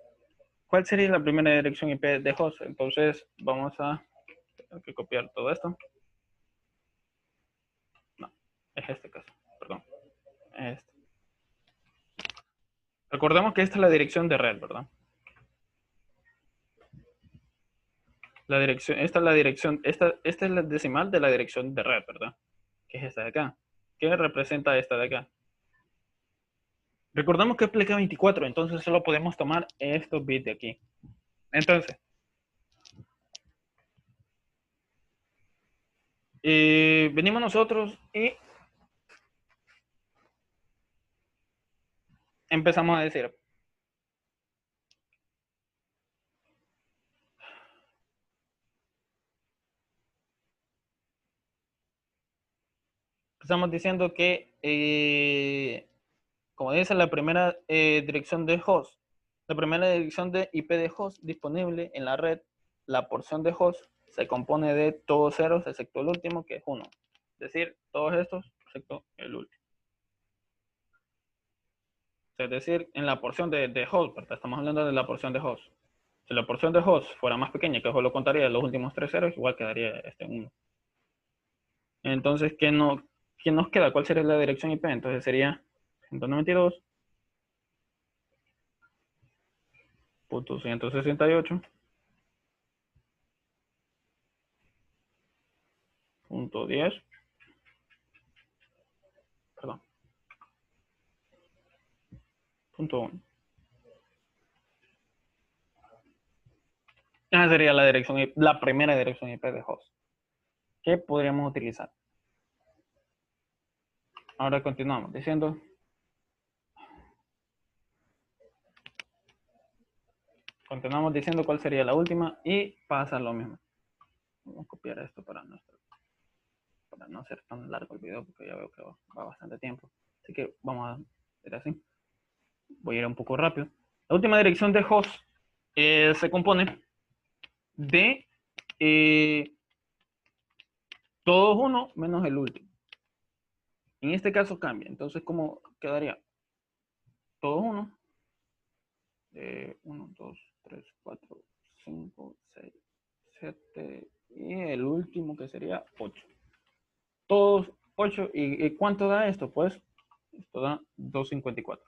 ¿cuál sería la primera dirección IP de host? Entonces vamos a tener que copiar todo esto. No, es este caso, perdón. Este. Recordemos que esta es la dirección de red, ¿verdad? La dirección, esta es la dirección, esta es la decimal de la dirección de red, ¿verdad? Que es esta de acá. ¿Qué representa esta de acá? Recordamos que es pleca 24, entonces solo podemos tomar estos bits de aquí. Entonces, venimos nosotros y empezamos a decir, estamos diciendo que, como dice la primera dirección de host, la primera dirección de IP de host disponible en la red, la porción de host se compone de todos ceros excepto el último, que es 1. Es decir, todos estos excepto el último. Es decir, en la porción de host, ¿verdad? Estamos hablando de la porción de host. Si la porción de host fuera más pequeña, que solo contaría los últimos 3 ceros, igual quedaría este 1. Entonces, ¿qué nos queda? ¿Cuál sería la dirección IP? Entonces sería 192.168.10, perdón, punto 1. Esa sería la dirección IP, la primera dirección IP de host que podríamos utilizar. Ahora continuamos diciendo, cuál sería la última y pasa lo mismo. Vamos a copiar esto para no hacer tan largo el video porque ya veo que va bastante tiempo. Así que vamos a hacer así. Voy a ir un poco rápido. La última dirección de host se compone de todos uno menos el último. En este caso cambia. Entonces, ¿cómo quedaría? Todos uno. 1, 2, 3, 4, 5, 6, 7 y el último que sería 8. Todos 8. ¿Y cuánto da esto? Pues esto da 254.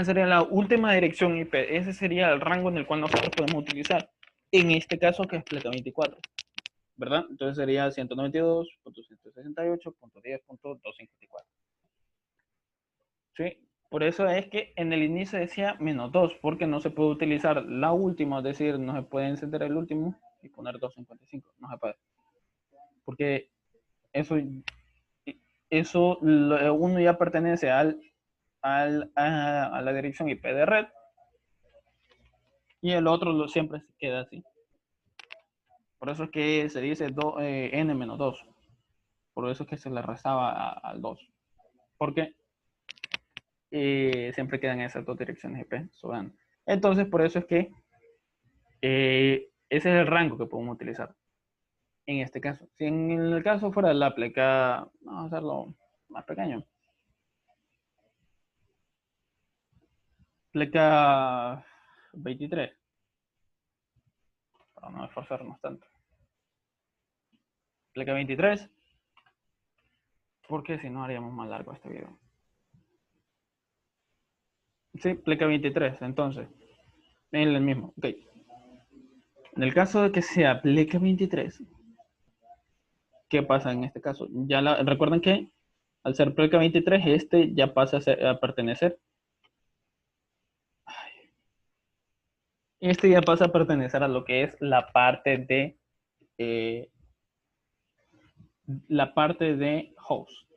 Sería la última dirección IP. Ese sería el rango en el cual nosotros podemos utilizar. En este caso, que es pleca 24. ¿Verdad? Entonces sería 192.168.10.254. ¿Sí? Por eso es que en el inicio decía -2, porque no se puede utilizar la última, es decir, no se puede encender el último y poner 255. No se puede. Porque eso uno ya pertenece a la dirección IP de red y el otro siempre se queda así. Por eso es que se dice n-2. Por eso es que se le rezaba al 2. Porque siempre quedan esas dos direcciones IP sobrando. Entonces, por eso es que ese es el rango que podemos utilizar en este caso. Si en el caso fuera de la pleca, vamos a hacerlo más pequeño. Pleca 23. Para no esforzarnos tanto. Pleca 23. Porque si no haríamos más largo este video. Sí, pleca 23. Entonces, en el mismo. Ok. En el caso de que sea pleca 23, ¿qué pasa en este caso? Recuerden que al ser pleca 23, este ya pasa a pertenecer. Este ya pasa a pertenecer a lo que es la parte de host.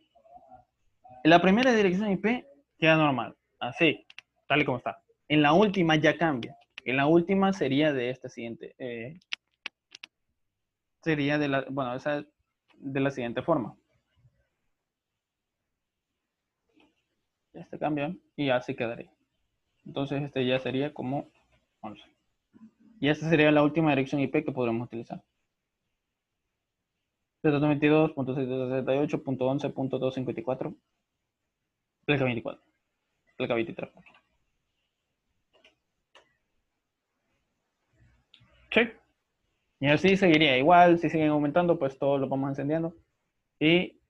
En la primera dirección IP queda normal, así, tal y como está. En la última ya cambia. En la última sería de esta siguiente, sería de la siguiente forma. Este cambia y así quedaría. Entonces este ya sería como 11. Y esta sería la última dirección IP que podremos utilizar. 792.668.11.254. Pleca 24. Pleca 23. Sí. Y así seguiría. Igual, si siguen aumentando, pues todos lo vamos encendiendo. Y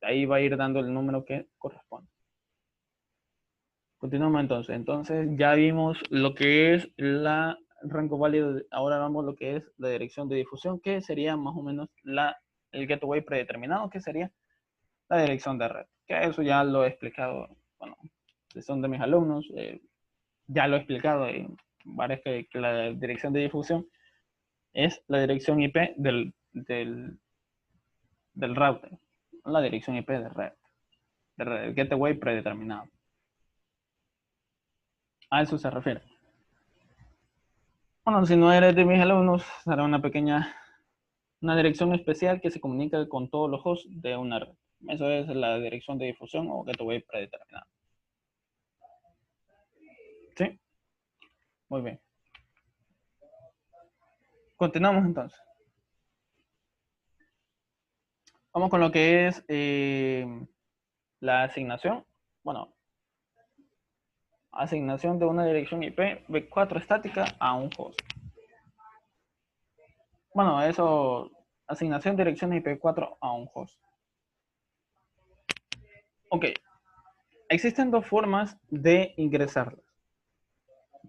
ahí va a ir dando el número que corresponde. Continuamos entonces. Entonces ya vimos lo que es la rango válido. Ahora vamos lo que es la dirección de difusión, que sería más o menos el gateway predeterminado, que sería la dirección de red. Que eso ya lo he explicado, bueno, si son de mis alumnos, ya lo he explicado en varias que la dirección de difusión es la dirección IP del router, la dirección IP de red, el gateway predeterminado. A eso se refiere. Bueno, si no eres de mis alumnos, será una dirección especial que se comunica con todos los hosts de una red. Eso es la dirección de difusión o gateway predeterminado. ¿Sí? Muy bien. Continuamos entonces. Vamos con lo que es la asignación. Bueno, asignación de una dirección IPv4 estática a un host. Bueno, eso, asignación de direcciones IPv4 a un host. Ok, existen dos formas de ingresarlas.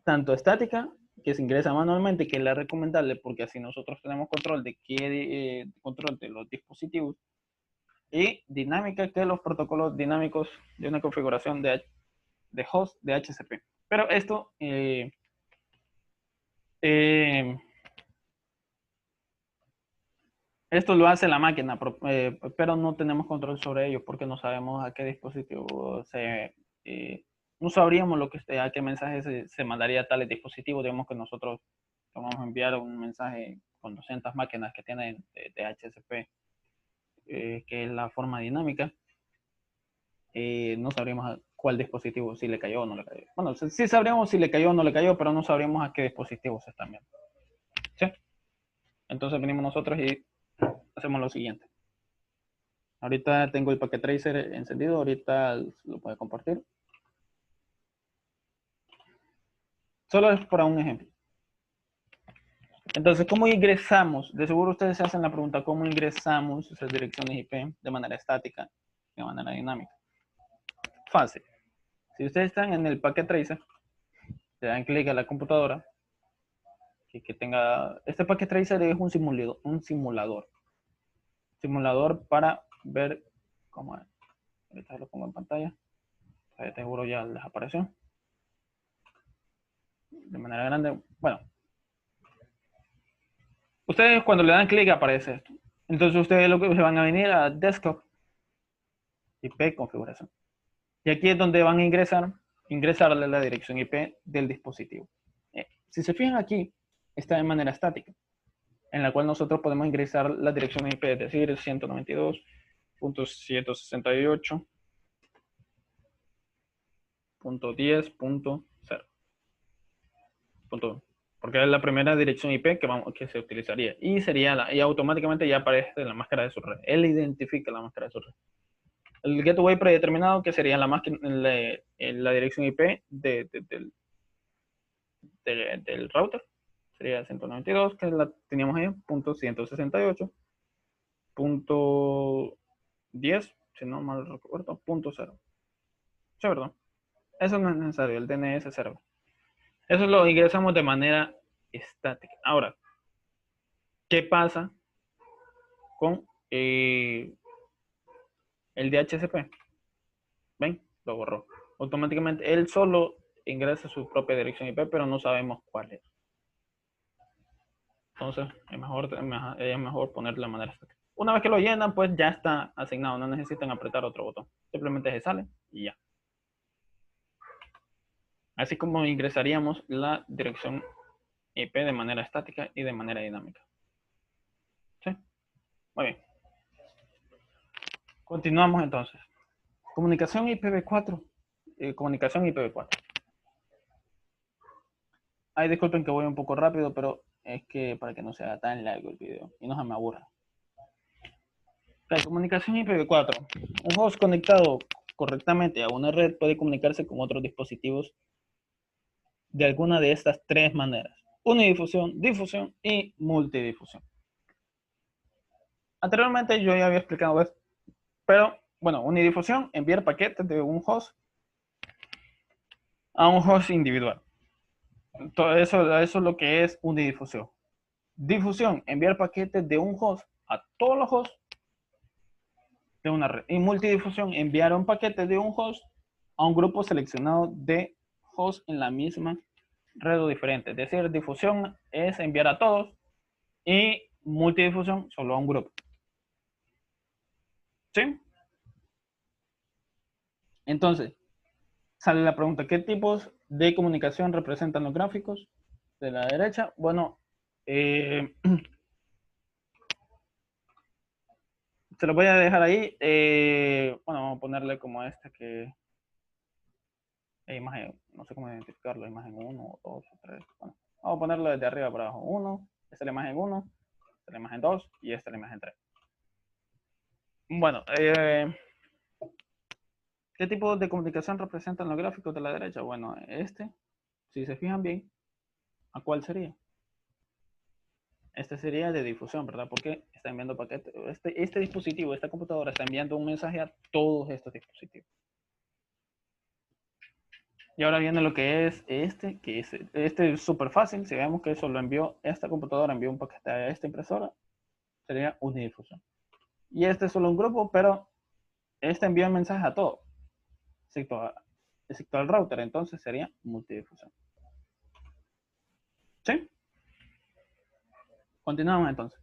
Tanto estática, que se ingresa manualmente, que es la recomendable porque así nosotros tenemos control control de los dispositivos, y dinámica, que los protocolos dinámicos de una configuración de host de HCP. Pero esto lo hace la máquina, pero no tenemos control sobre ello porque no sabemos a qué dispositivo no sabríamos a qué mensaje se mandaría a tales dispositivos. Digamos que nosotros vamos a enviar un mensaje con 200 máquinas que tienen de HCP, que es la forma dinámica. No sabríamos a cuál dispositivo, si le cayó o no le cayó. Bueno, sí sabríamos si le cayó o no le cayó, pero no sabríamos a qué dispositivos se están viendo. ¿Sí? Entonces venimos nosotros y hacemos lo siguiente. Ahorita tengo el Packet Tracer encendido, ahorita lo puedo compartir. Solo es para un ejemplo. Entonces, ¿cómo ingresamos? De seguro ustedes se hacen la pregunta, ¿cómo ingresamos esas direcciones IP de manera estática, de manera dinámica? Fácil. Si ustedes están en el Packet Tracer, le dan clic a la computadora, que tenga... Este Packet Tracer es un simulador. Simulador para ver cómo es. Ahorita lo pongo en pantalla. Ahí seguro ya les apareció. De manera grande. Bueno, ustedes cuando le dan clic aparece esto. Entonces ustedes lo que se van a venir a Desktop, IP configuración. Y aquí es donde van a ingresarle la dirección IP del dispositivo. Si se fijan aquí, está de manera estática, en la cual nosotros podemos ingresar la dirección IP, es decir, 192.168.10.0. Porque es la primera dirección IP que se utilizaría. Y y automáticamente ya aparece la máscara de su red. Él identifica la máscara de su red. El gateway predeterminado, que sería la dirección IP del router, sería 192, que teníamos ahí, .168.10, si no mal recuerdo, .0. Sí, ¿verdad? Eso no es necesario, el DNS server. Eso lo ingresamos de manera estática. Ahora, ¿qué pasa con el DHCP? ¿Ven? Lo borró. Automáticamente él solo ingresa su propia dirección IP, pero no sabemos cuál es. Entonces, es mejor ponerle de manera estática. Una vez que lo llenan, pues ya está asignado. No necesitan apretar otro botón. Simplemente se sale y ya. Así como ingresaríamos la dirección IP de manera estática y de manera dinámica. ¿Sí? Muy bien. Continuamos entonces. Comunicación IPv4. Comunicación IPv4. Ay, disculpen que voy un poco rápido, pero es que para que no sea tan largo el video y no se me aburra. La comunicación IPv4. Un host conectado correctamente a una red puede comunicarse con otros dispositivos de alguna de estas tres maneras: unidifusión, difusión y multidifusión. Anteriormente yo ya había explicado esto, pero bueno, unidifusión, enviar paquetes de un host a un host individual. Todo eso es lo que es unidifusión. Difusión, enviar paquetes de un host a todos los hosts de una red. Y multidifusión, enviar un paquete de un host a un grupo seleccionado de hosts en la misma red o diferente. Es decir, difusión es enviar a todos y multidifusión solo a un grupo. ¿Sí? Entonces, sale la pregunta, ¿qué tipos de comunicación representan los gráficos de la derecha? Bueno, se lo voy a dejar ahí. Bueno, vamos a ponerle como esta que imagen, no sé cómo identificarlo, imagen 1, 2, 3. Bueno, vamos a ponerlo desde arriba para abajo. 1, esta es la imagen 1, esta es la imagen 2 y esta es la imagen 3. Bueno, ¿qué tipo de comunicación representan los gráficos de la derecha? Bueno, este, si se fijan bien, ¿a cuál sería? Este sería de difusión, ¿verdad? Porque está enviando paquetes. Este dispositivo, esta computadora está enviando un mensaje a todos estos dispositivos. Y ahora viene lo que es que es súper fácil. Si vemos que eso lo envió, esta computadora envió un paquete a esta impresora, sería unidifusión. Y este es solo un grupo, pero este envía el mensaje a todo, excepto al router, entonces sería multidifusión. ¿Sí? Continuamos entonces.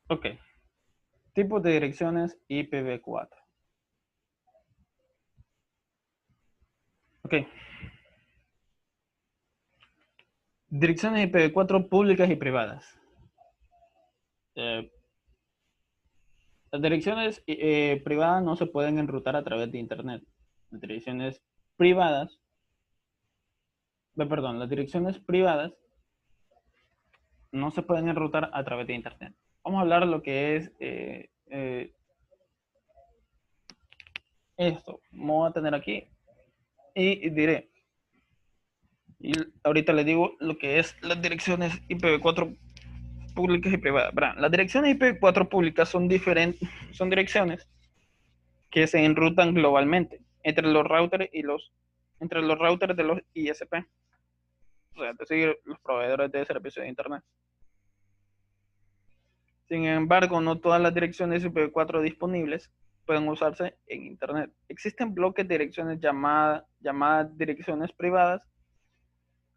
Ok. Tipos de direcciones IPv4. Ok. Direcciones IPv4 públicas y privadas. Eh, las direcciones privadas no se pueden enrutar a través de Internet. Las direcciones privadas, perdón, las direcciones privadas no se pueden enrutar a través de Internet. Vamos a hablar de lo que es esto. Vamos a tener aquí y diré. Y ahorita le digo lo que es las direcciones IPv4 públicas y privadas. Verán, las direcciones IPv4 públicas son direcciones que se enrutan globalmente entre los routers de los ISP, o sea, es decir, los proveedores de servicios de Internet. Sin embargo, no todas las direcciones IPv4 disponibles pueden usarse en Internet. Existen bloques de direcciones llamadas direcciones privadas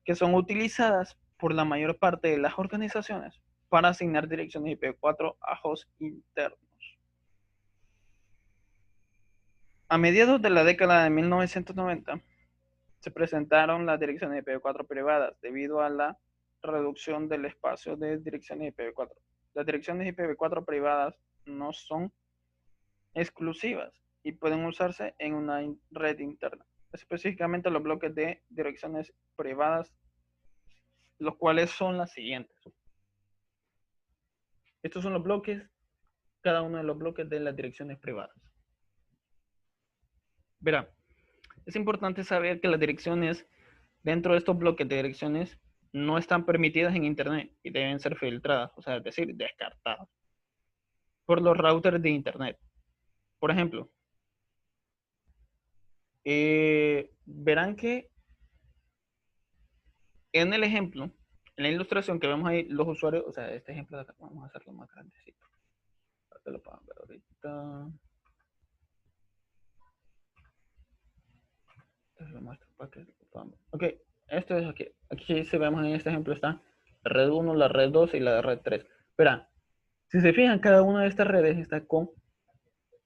que son utilizadas por la mayor parte de las organizaciones para asignar direcciones IPv4 a hosts internos. A mediados de la década de 1990, se presentaron las direcciones IPv4 privadas debido a la reducción del espacio de direcciones IPv4. Las direcciones IPv4 privadas no son exclusivas y pueden usarse en una red interna. Específicamente los bloques de direcciones privadas, los cuales son las siguientes. Estos son los bloques, cada uno de los bloques de las direcciones privadas. Verá, es importante saber que las direcciones dentro de estos bloques de direcciones no están permitidas en Internet y deben ser filtradas, o sea, es decir, descartadas por los routers de Internet. Por ejemplo, verán que en el ejemplo, en la ilustración que vemos ahí, los usuarios, o sea, este ejemplo de acá, vamos a hacerlo más grandecito, para que lo puedan ver ahorita. Lo muestro para que lo puedan ver. Ok, esto es aquí. Aquí se vemos en este ejemplo está la red 1, la red 2 y la red 3. Verán, si se fijan, cada una de estas redes está con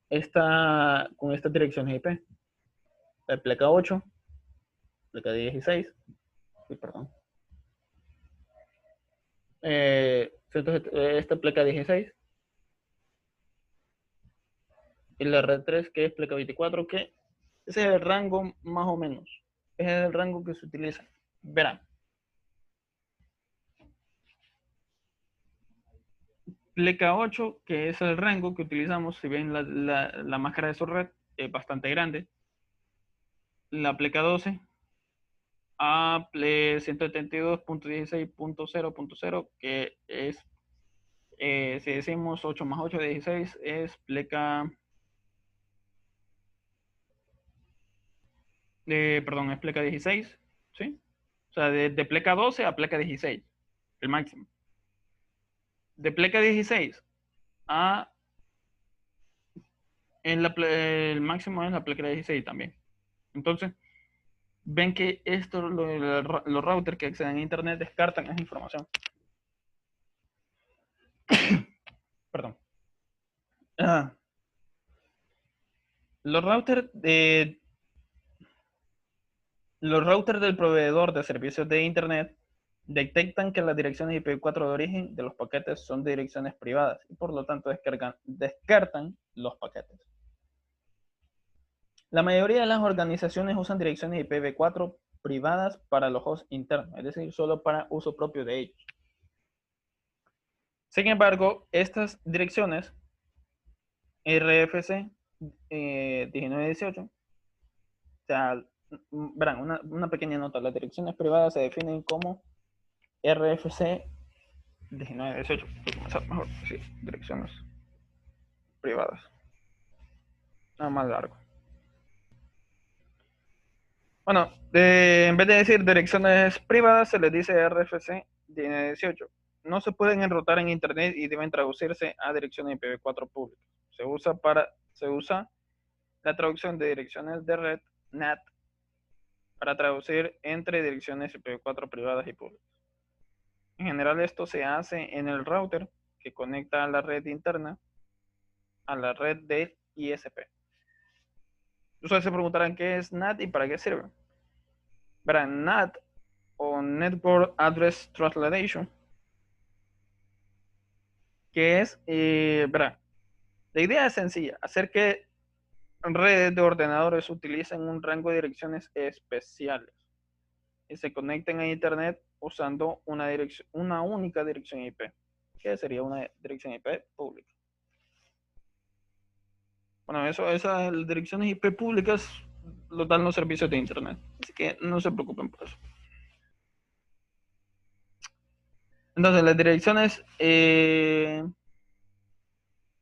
estas direcciones IP. La placa 8, placa 16, sí, perdón. Entonces, esta placa 16 y la red 3 que es placa 24, que ese es el rango más o menos. Ese es el rango que se utiliza. Verán, placa 8, que es el rango que utilizamos, si ven la máscara de su red, es bastante grande. La placa 12 a 172.16.0.0, que es, si decimos 8 más 8 de 16, es pleca Perdón, es pleca 16, ¿sí? O sea, de pleca 12 a pleca 16, el máximo. De pleca 16 a el máximo es la pleca 16 también. Entonces, ven que esto, los routers que acceden a internet descartan esa información. Perdón. Ah, los routers los routers del proveedor de servicios de internet detectan que las direcciones IP4 de origen de los paquetes son direcciones privadas y por lo tanto descartan los paquetes. La mayoría de las organizaciones usan direcciones IPv4 privadas para los hosts internos, es decir, solo para uso propio de ellos. Sin embargo, estas direcciones RFC 1918, o sea, verán, una pequeña nota, las direcciones privadas se definen como RFC 1918, mejor, sí, direcciones privadas, nada más largo. Bueno, en vez de decir direcciones privadas, se les dice RFC 18. No se pueden enrutar en Internet y deben traducirse a direcciones IPv4 públicas. Se usa la traducción de direcciones de red NAT para traducir entre direcciones IPv4 privadas y públicas. En general, esto se hace en el router que conecta a la red interna a la red del ISP. Ustedes se preguntarán qué es NAT y para qué sirve. Verán, NAT o Network Address Translation, que es, verá, la idea es sencilla, hacer que redes de ordenadores utilicen un rango de direcciones especiales y se conecten a Internet usando una única dirección IP, que sería una dirección IP pública. Bueno, esas direcciones IP públicas lo dan los servicios de Internet, así que no se preocupen por eso. Entonces, las direcciones,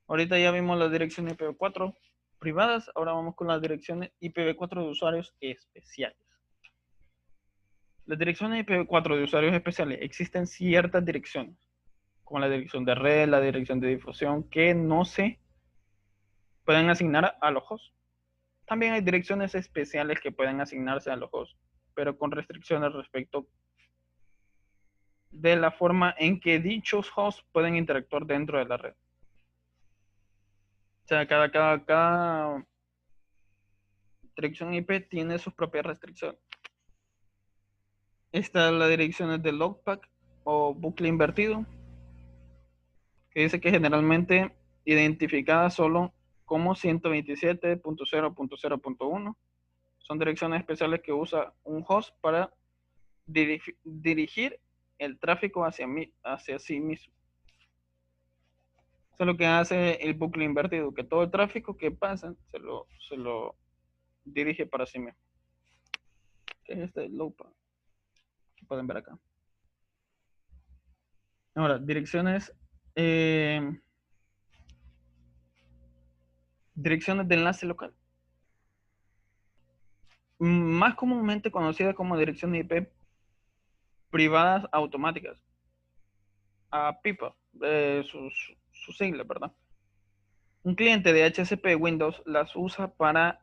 ahorita ya vimos las direcciones IPv4 privadas, ahora vamos con las direcciones IPv4 de usuarios especiales. Las direcciones IPv4 de usuarios especiales, existen ciertas direcciones, como la dirección de red, la dirección de difusión, que no se pueden asignar a los hosts. También hay direcciones especiales que pueden asignarse a los hosts, pero con restricciones respecto de la forma en que dichos hosts pueden interactuar dentro de la red. O sea, cada dirección IP tiene sus propias restricciones. Esta es la dirección de logpack o bucle invertido, que dice que generalmente identificada solo como 127.0.0.1. Son direcciones especiales que usa un host para dirigir el tráfico hacia sí mismo. Eso es lo que hace el bucle invertido, que todo el tráfico que pasa se lo dirige para sí mismo. Que es este logpack que pueden ver acá. Ahora, direcciones de enlace local. Más comúnmente conocidas como direcciones IP privadas automáticas. A PIPA, su sigla, ¿verdad? Un cliente de HCP Windows las usa para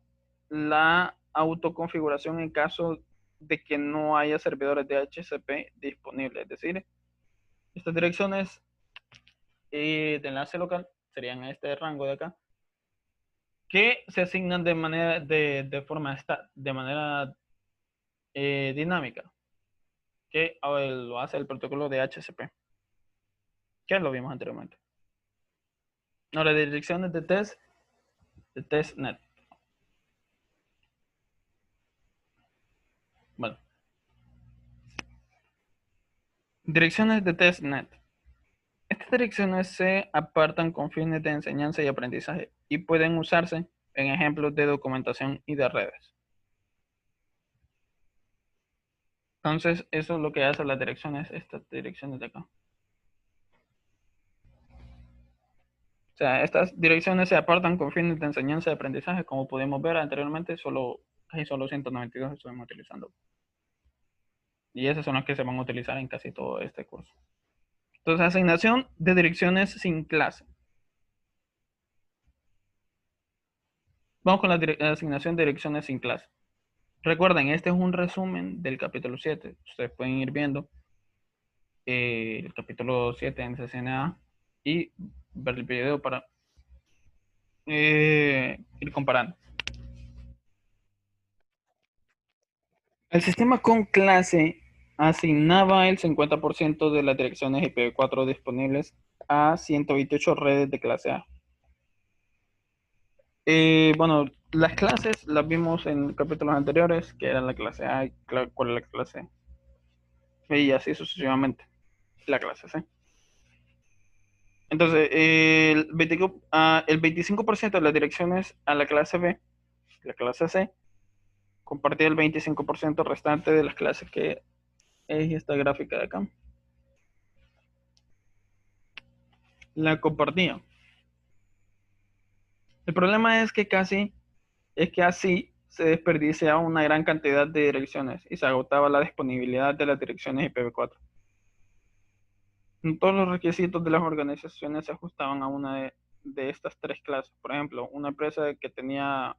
la autoconfiguración en caso de que no haya servidores de HCP disponibles. Es decir, estas direcciones de enlace local serían este rango de acá, que se asignan de manera de manera dinámica, que lo hace el protocolo de HCP, que lo vimos anteriormente. Ahora, direcciones de testnet. Bueno, direcciones de testnet. Estas direcciones se apartan con fines de enseñanza y aprendizaje y pueden usarse en ejemplos de documentación y de redes. Entonces, eso es lo que hacen estas direcciones de acá. O sea, estas direcciones se apartan con fines de enseñanza y aprendizaje, como pudimos ver anteriormente, solo casi solo 192 estuvimos utilizando. Y esas son las que se van a utilizar en casi todo este curso. Entonces, asignación de direcciones sin clase. Vamos con la asignación de direcciones sin clase. Recuerden, este es un resumen del capítulo 7. Ustedes pueden ir viendo el capítulo 7 en CCNA y ver el video para ir comparando. El sistema con clase asignaba el 50% de las direcciones IPv4 disponibles a 128 redes de clase A. Bueno, las clases las vimos en capítulos anteriores, que era la clase A y cuál es la clase B, y así sucesivamente, la clase C. Entonces, el 25% de las direcciones a la clase B, la clase C, compartía el 25% restante de las clases, que es esta gráfica de acá. La compartía. El problema es que así se desperdiciaba una gran cantidad de direcciones y se agotaba la disponibilidad de las direcciones IPv4. No todos los requisitos de las organizaciones se ajustaban a una de estas tres clases. Por ejemplo, una empresa que tenía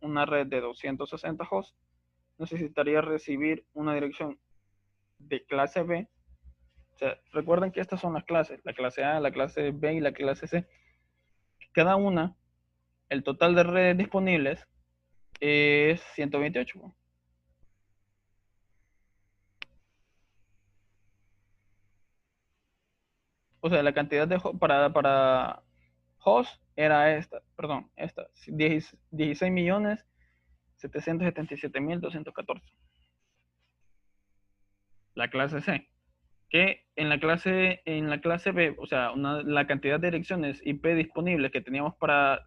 una red de 260 hosts necesitaría recibir una dirección de clase B. O sea, recuerden que estas son las clases, la clase A, la clase B y la clase C. Cada una, el total de redes disponibles es 128. O sea, la cantidad de para host era esta, 16.777.214. La clase C, que en la clase B, o sea, la cantidad de direcciones IP disponibles que teníamos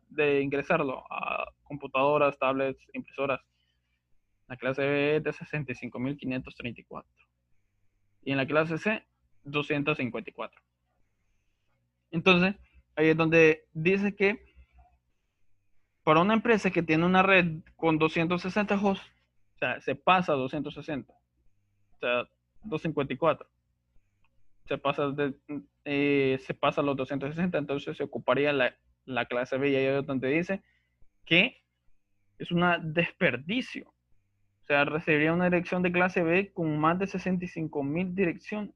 de ingresarlo a computadoras, tablets, impresoras, la clase B es de 65.534 y en la clase C 254. Entonces, ahí es donde dice que para una empresa que tiene una red con 260 hosts, o sea, se pasa a 260, o sea, 254, se pasa a los 260, entonces se ocuparía la clase B, y ahí es donde dice que es un desperdicio. O sea, recibiría una dirección de clase B con más de 65.000 direcciones,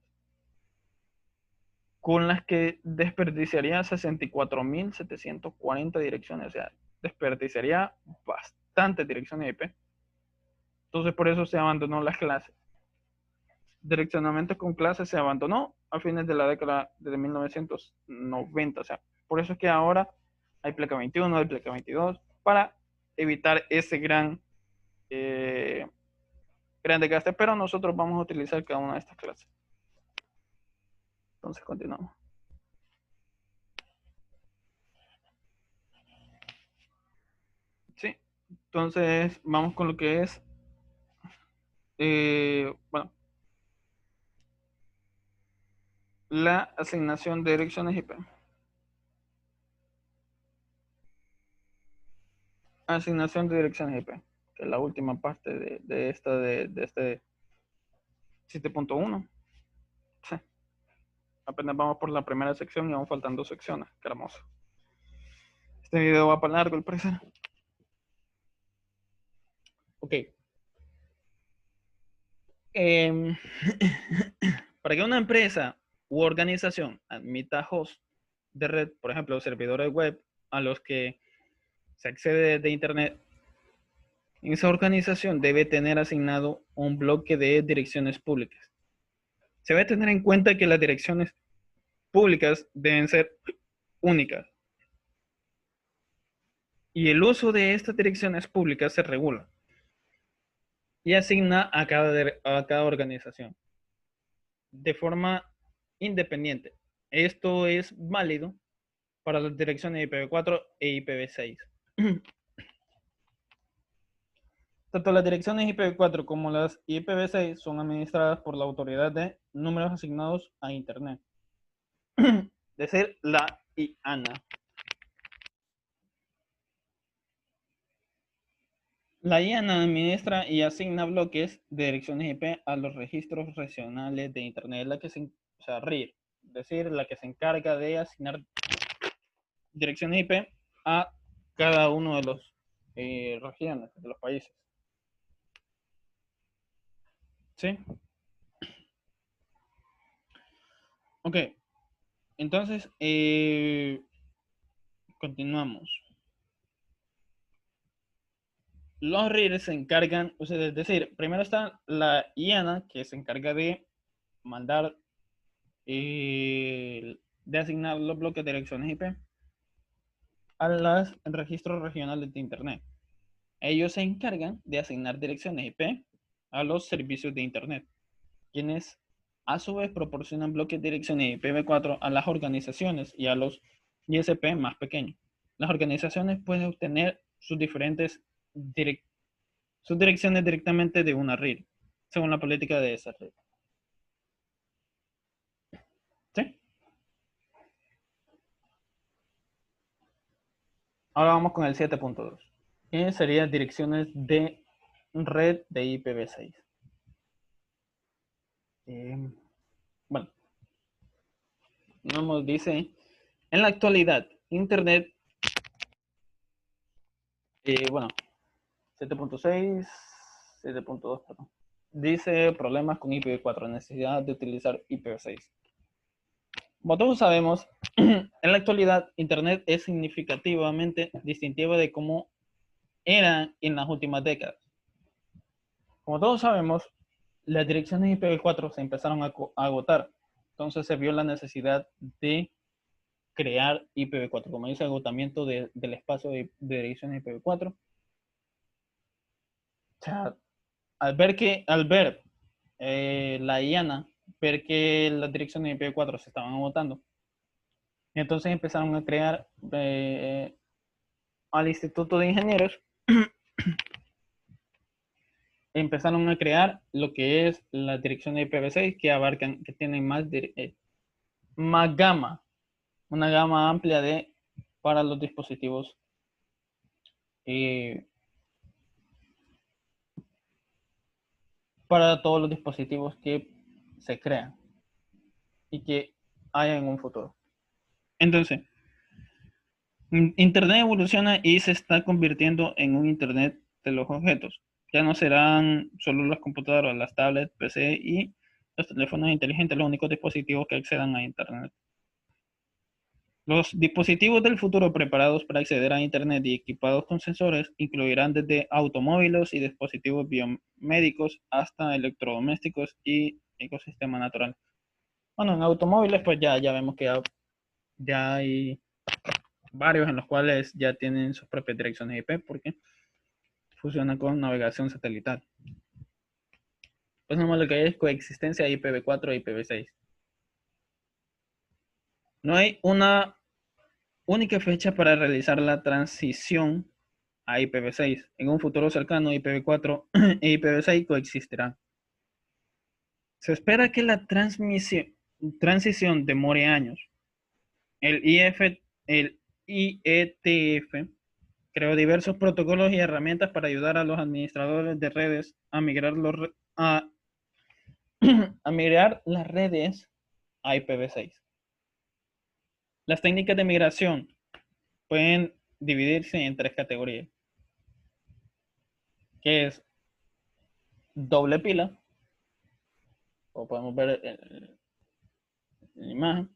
con las que desperdiciaría 64.740 direcciones. O sea, desperdiciaría bastantes direcciones IP. Entonces, por eso se abandonó las clases. Direccionamiento con clases se abandonó a fines de la década de 1990. O sea, por eso es que ahora hay placa 21, hay placa 22, para evitar ese gran desgaste, pero nosotros vamos a utilizar cada una de estas clases. Entonces, continuamos. Sí, entonces vamos con lo que es, bueno, la asignación de direcciones IP. Asignación de direcciones IP, que es la última parte de este 7.1. Sí, apenas vamos por la primera sección y aún faltan 2 secciones. Qué hermoso. Este video va para largo, al parecer. Ok. Eh, para que una empresa u organización admita hosts de red, por ejemplo, servidores web a los que se accede de Internet, esa organización debe tener asignado un bloque de direcciones públicas. Se debe tener en cuenta que las direcciones públicas deben ser únicas y el uso de estas direcciones públicas se regula y asigna a cada organización de forma independiente. Esto es válido para las direcciones IPv4 e IPv6. Tanto las direcciones IPv4 como las IPv6 son administradas por la Autoridad de Números Asignados a Internet, es decir, la IANA. La IANA administra y asigna bloques de direcciones IP a los registros regionales de Internet, la que o sea, RIR, es decir, la que se encarga de asignar direcciones IP a cada uno de los regiones, de los países. ¿Sí? Ok, entonces, continuamos. Los RIR se encargan, o sea, es decir, primero está la IANA, que se encarga de mandar, de asignar los bloques de direcciones IP a los registros regionales de Internet. Ellos se encargan de asignar direcciones IP a los servicios de Internet, quienes a su vez proporcionan bloques de direcciones IPv4 a las organizaciones y a los ISP más pequeños. Las organizaciones pueden obtener sus sus direcciones directamente de una red, según la política de esa red. ¿Sí? Ahora vamos con el 7.2. Que serían direcciones de red de IPv6. Bueno, nos dice, en la actualidad, Internet, bueno, 7.6, 7.2, perdón. Dice problemas con IPv4, necesidad de utilizar IPv6. Como todos sabemos, en la actualidad, Internet es significativamente distintiva de cómo era en las últimas décadas. Como todos sabemos, las direcciones IPv4 se empezaron a agotar. Entonces se vio la necesidad de crear IPv4, como dice, agotamiento del espacio de direcciones IPv4. O sea, al ver la IANA, ver que las direcciones IPv4 se estaban agotando, entonces empezaron a crear al Instituto de Ingenieros, empezaron a crear lo que es la dirección de IPv6 que abarcan, que tienen más gama, una gama amplia para los dispositivos para todos los dispositivos que se crean y que haya en un futuro. Entonces, Internet evoluciona y se está convirtiendo en un Internet de los objetos. Ya no serán solo las computadoras, las tablets, PC y los teléfonos inteligentes los únicos dispositivos que accedan a Internet. Los dispositivos del futuro preparados para acceder a Internet y equipados con sensores incluirán desde automóviles y dispositivos biomédicos hasta electrodomésticos y ecosistema natural. Bueno, en automóviles pues ya vemos que ya hay varios en los cuales ya tienen sus propias direcciones IP porque funciona con navegación satelital. Pues nomás lo que hay es coexistencia IPv4 e IPv6. No hay una única fecha para realizar la transición a IPv6. En un futuro cercano, IPv4 e IPv6 coexistirán. Se espera que la transición demore años. El IETF creó diversos protocolos y herramientas para ayudar a los administradores de redes a migrar, a migrar las redes a IPv6. Las técnicas de migración pueden dividirse en tres categorías, que es doble pila, como podemos ver en la imagen.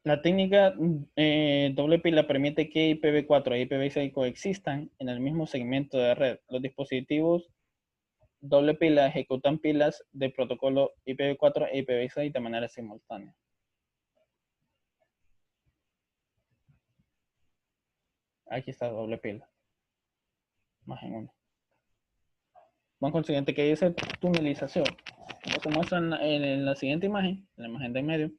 La técnica doble pila permite que IPv4 e IPv6 coexistan en el mismo segmento de red. Los dispositivos doble pila ejecutan pilas de protocolo IPv4 e IPv6 de manera simultánea. Aquí está doble pila. Imagen 1. Vamos con el siguiente que dice tunelización. Como se muestra en la siguiente imagen, en la imagen de en medio.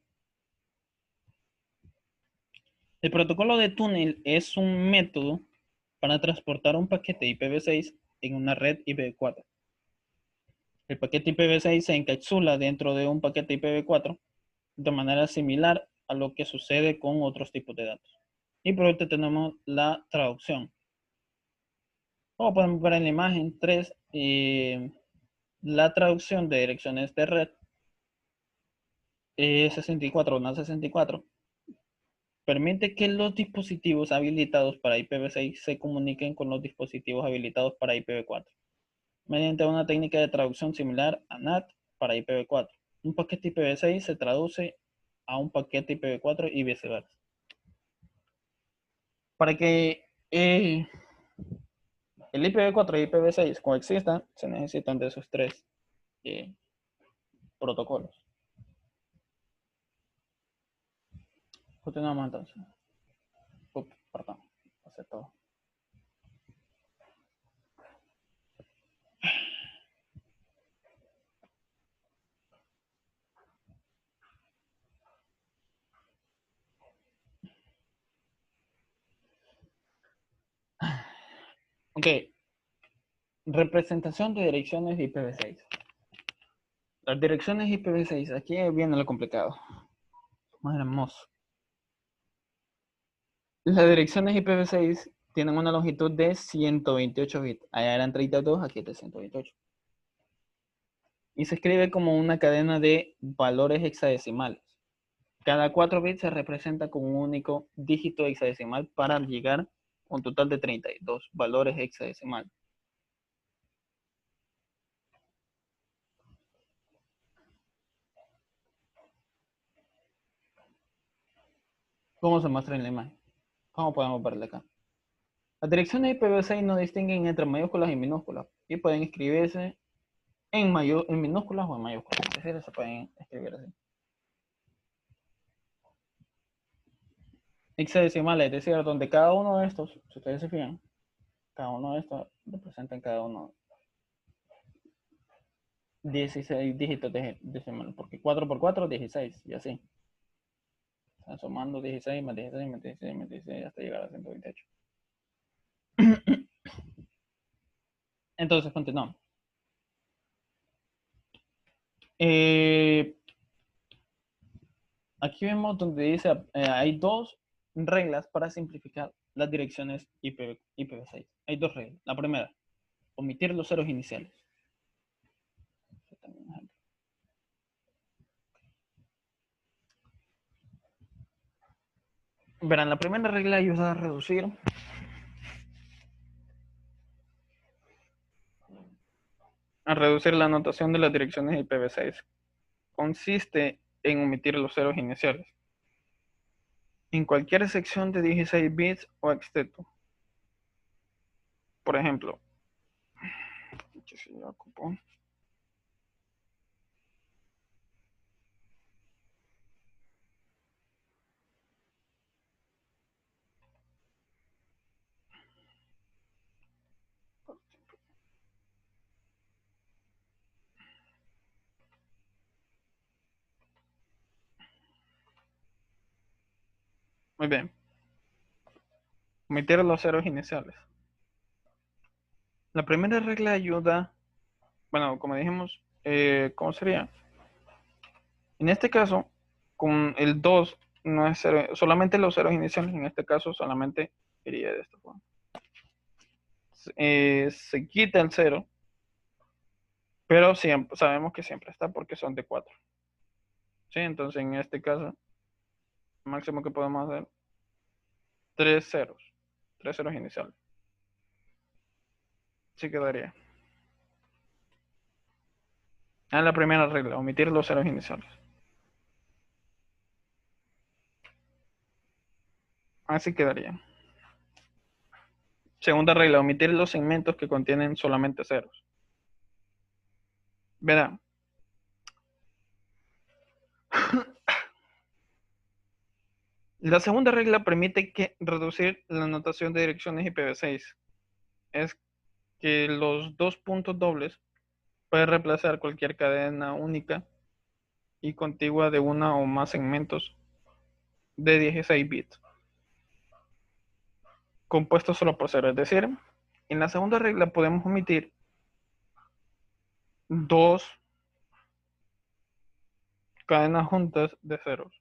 El protocolo de túnel es un método para transportar un paquete IPv6 en una red IPv4. El paquete IPv6 se encapsula dentro de un paquete IPv4 de manera similar a lo que sucede con otros tipos de datos. Y por último tenemos la traducción. Como podemos ver en la imagen 3, la traducción de direcciones de red 64, una 64, permite que los dispositivos habilitados para IPv6 se comuniquen con los dispositivos habilitados para IPv4 mediante una técnica de traducción similar a NAT para IPv4. Un paquete IPv6 se traduce a un paquete IPv4 y viceversa. Para que el IPv4 y IPv6 coexistan, se necesitan de esos tres protocolos. Continuamos entonces. Perdón, hace todo. Ok, representación de direcciones IPv6. Las direcciones IPv6, aquí viene lo complicado. Más hermoso. Las direcciones IPv6 tienen una longitud de 128 bits. Allá eran 32, aquí es de 128. Y se escribe como una cadena de valores hexadecimales. Cada 4 bits se representa con un único dígito hexadecimal para llegar a un total de 32 valores hexadecimales. ¿Cómo se muestra en la imagen? ¿Cómo podemos verla acá? Las direcciones IPv6 no distinguen entre mayúsculas y minúsculas y pueden escribirse en minúsculas o en mayúsculas. Es decir, se pueden escribir así. Hexadecimales, es decir, donde cada uno de estos, si ustedes se fijan, cada uno de estos representan cada uno 16 dígitos decimales, porque 4 por 4, 16, y así. Están sumando 16 más 16 más 16 más 16 hasta llegar a 128. Entonces, continuamos. Aquí vemos donde dice, hay dos reglas para simplificar las direcciones IPv6. Hay dos reglas. La primera, omitir los ceros iniciales. Verán, la primera regla ayuda a reducir la notación de las direcciones IPv6. Consiste en omitir los ceros iniciales en cualquier sección de 16 bits o excepto. Por ejemplo, muy bien, omitir los ceros iniciales. La primera regla ayuda, bueno, como dijimos, ¿cómo sería? En este caso, con el 2 no es cero, solamente los ceros iniciales, en este caso solamente iría de esta forma. Se quita el 0, pero siempre, sabemos que siempre está porque son de 4. ¿Sí? Entonces en este caso, el máximo que podemos hacer, 3 ceros iniciales. Sí quedaría. La primera regla, omitir los ceros iniciales. Así quedaría. Segunda regla, omitir los segmentos que contienen solamente ceros. Verá. La segunda regla permite reducir la notación de direcciones IPv6. Es que los dos puntos dobles pueden reemplazar cualquier cadena única y contigua de una o más segmentos de 16 bits, compuestos solo por cero. Es decir, en la segunda regla podemos omitir dos cadenas juntas de ceros.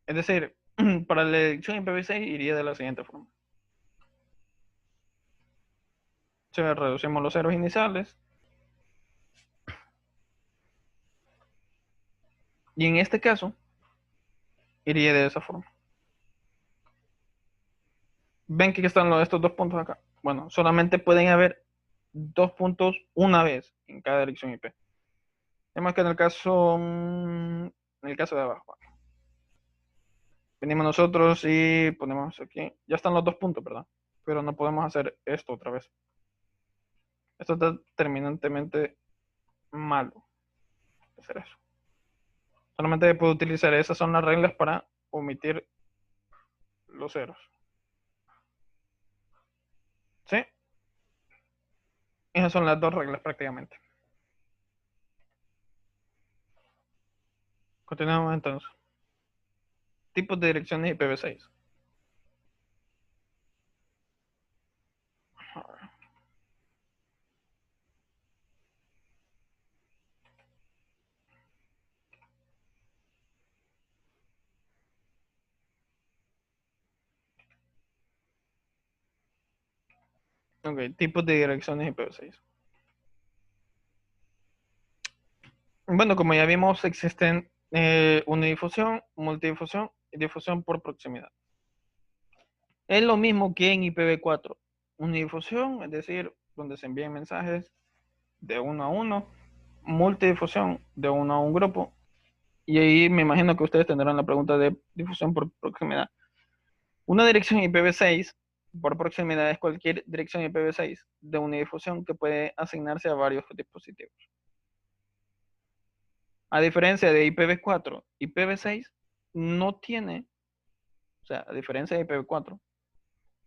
Es decir, Para la dirección IPv6 iría de la siguiente forma. Reducimos los ceros iniciales. Y en este caso, iría de esa forma. ¿Ven que están estos dos puntos acá? Bueno, solamente pueden haber dos puntos una vez en cada dirección IP. Además que en el caso de abajo. Venimos nosotros y ponemos aquí. Ya están los dos puntos, ¿verdad? Pero no podemos hacer esto otra vez. Esto está terminantemente malo hacer eso. Solamente puedo utilizar esas son las reglas para omitir los ceros. ¿Sí? Esas son las dos reglas prácticamente. Continuamos entonces. Tipos de direcciones IPv6. Ok, tipos de direcciones IPv6. Bueno, como ya vimos, existen unidifusión, multidifusión y difusión por proximidad. Es lo mismo que en IPv4. Unidifusión, es decir, donde se envían mensajes de uno a uno. Multidifusión, de uno a un grupo. Y ahí me imagino que ustedes tendrán la pregunta de difusión por proximidad. Una dirección IPv6 por proximidad es cualquier dirección IPv6 de unidifusión que puede asignarse a varios dispositivos. A diferencia de IPv4, IPv6 no tiene, o sea, a diferencia de IPv4,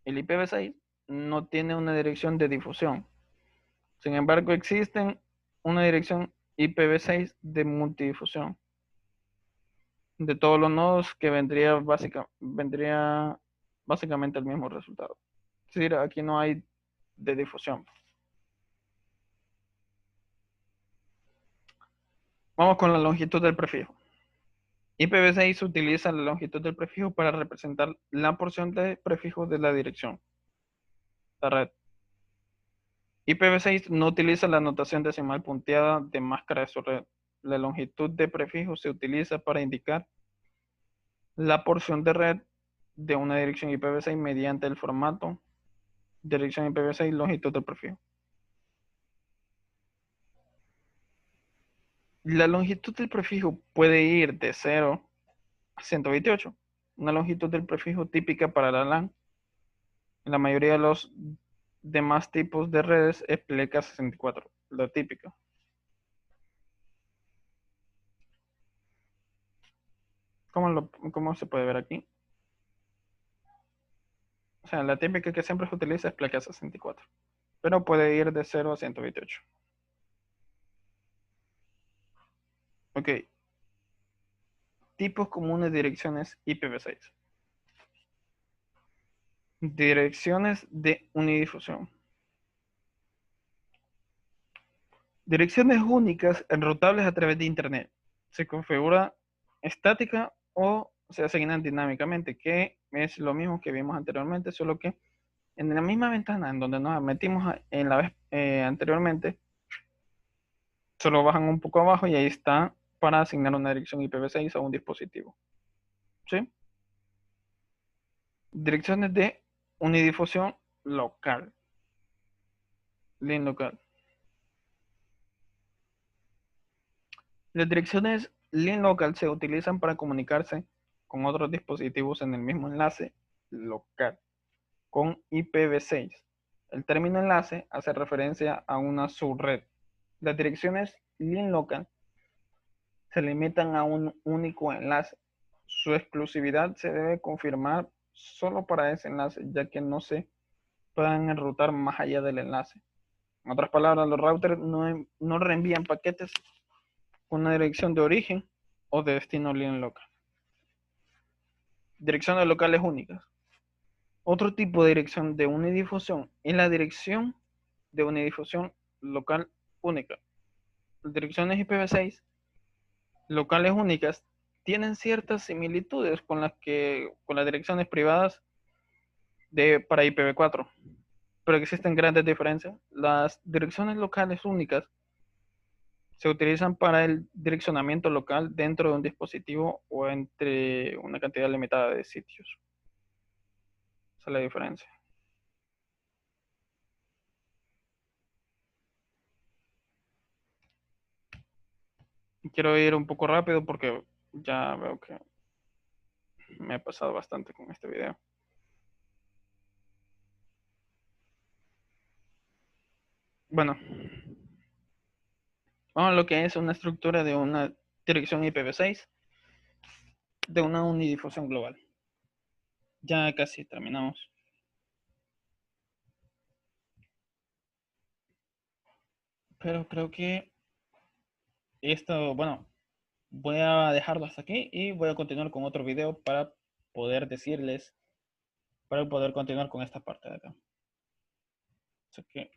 el IPv6 no tiene una dirección de difusión. Sin embargo, existen una dirección IPv6 de multidifusión de todos los nodos que vendría básicamente el mismo resultado. Es decir, aquí no hay de difusión. Vamos con la longitud del prefijo. IPv6 utiliza la longitud del prefijo para representar la porción de prefijo de la dirección, la red. IPv6 no utiliza la notación decimal punteada de máscara de su red. La longitud de prefijo se utiliza para indicar la porción de red de una dirección IPv6 mediante el formato dirección IPv6 longitud del prefijo. La longitud del prefijo puede ir de 0 a 128. Una longitud del prefijo típica para la LAN. En la mayoría de los demás tipos de redes es pleca 64, la típica. ¿Cómo se puede ver aquí? O sea, la típica que siempre se utiliza es pleca 64, pero puede ir de 0 a 128. Ok. Tipos comunes de direcciones IPv6. Direcciones de unidifusión. Direcciones únicas enrutables a través de Internet. Se configura estática o se asignan dinámicamente, que es lo mismo que vimos anteriormente, solo que en la misma ventana en donde nos metimos en la vez anteriormente, solo bajan un poco abajo y ahí está para asignar una dirección IPv6 a un dispositivo. ¿Sí? Direcciones de unidifusión local. LIN local. Las direcciones LIN local se utilizan para comunicarse con otros dispositivos en el mismo enlace local, con IPv6. El término enlace hace referencia a una subred. Las direcciones LIN local se limitan a un único enlace. Su exclusividad se debe confirmar solo para ese enlace, ya que no se pueden enrutar más allá del enlace. En otras palabras, los routers no reenvían paquetes con una dirección de origen o de destino LIN local. Direcciones locales únicas. Otro tipo de dirección de unidifusión es la dirección de unidifusión local única. Las direcciones IPv6 locales únicas tienen ciertas similitudes con las direcciones privadas para IPv4, pero existen grandes diferencias. Las direcciones locales únicas se utilizan para el direccionamiento local dentro de un dispositivo o entre una cantidad limitada de sitios. Esa es la diferencia. Quiero ir un poco rápido porque ya veo que me he pasado bastante con este video. Bueno, vamos a lo que es una estructura de una dirección IPv6 de una unidifusión global. Ya casi terminamos. Pero creo que esto, bueno, voy a dejarlo hasta aquí y voy a continuar con otro video para poder decirles, para poder continuar con esta parte de acá. Así que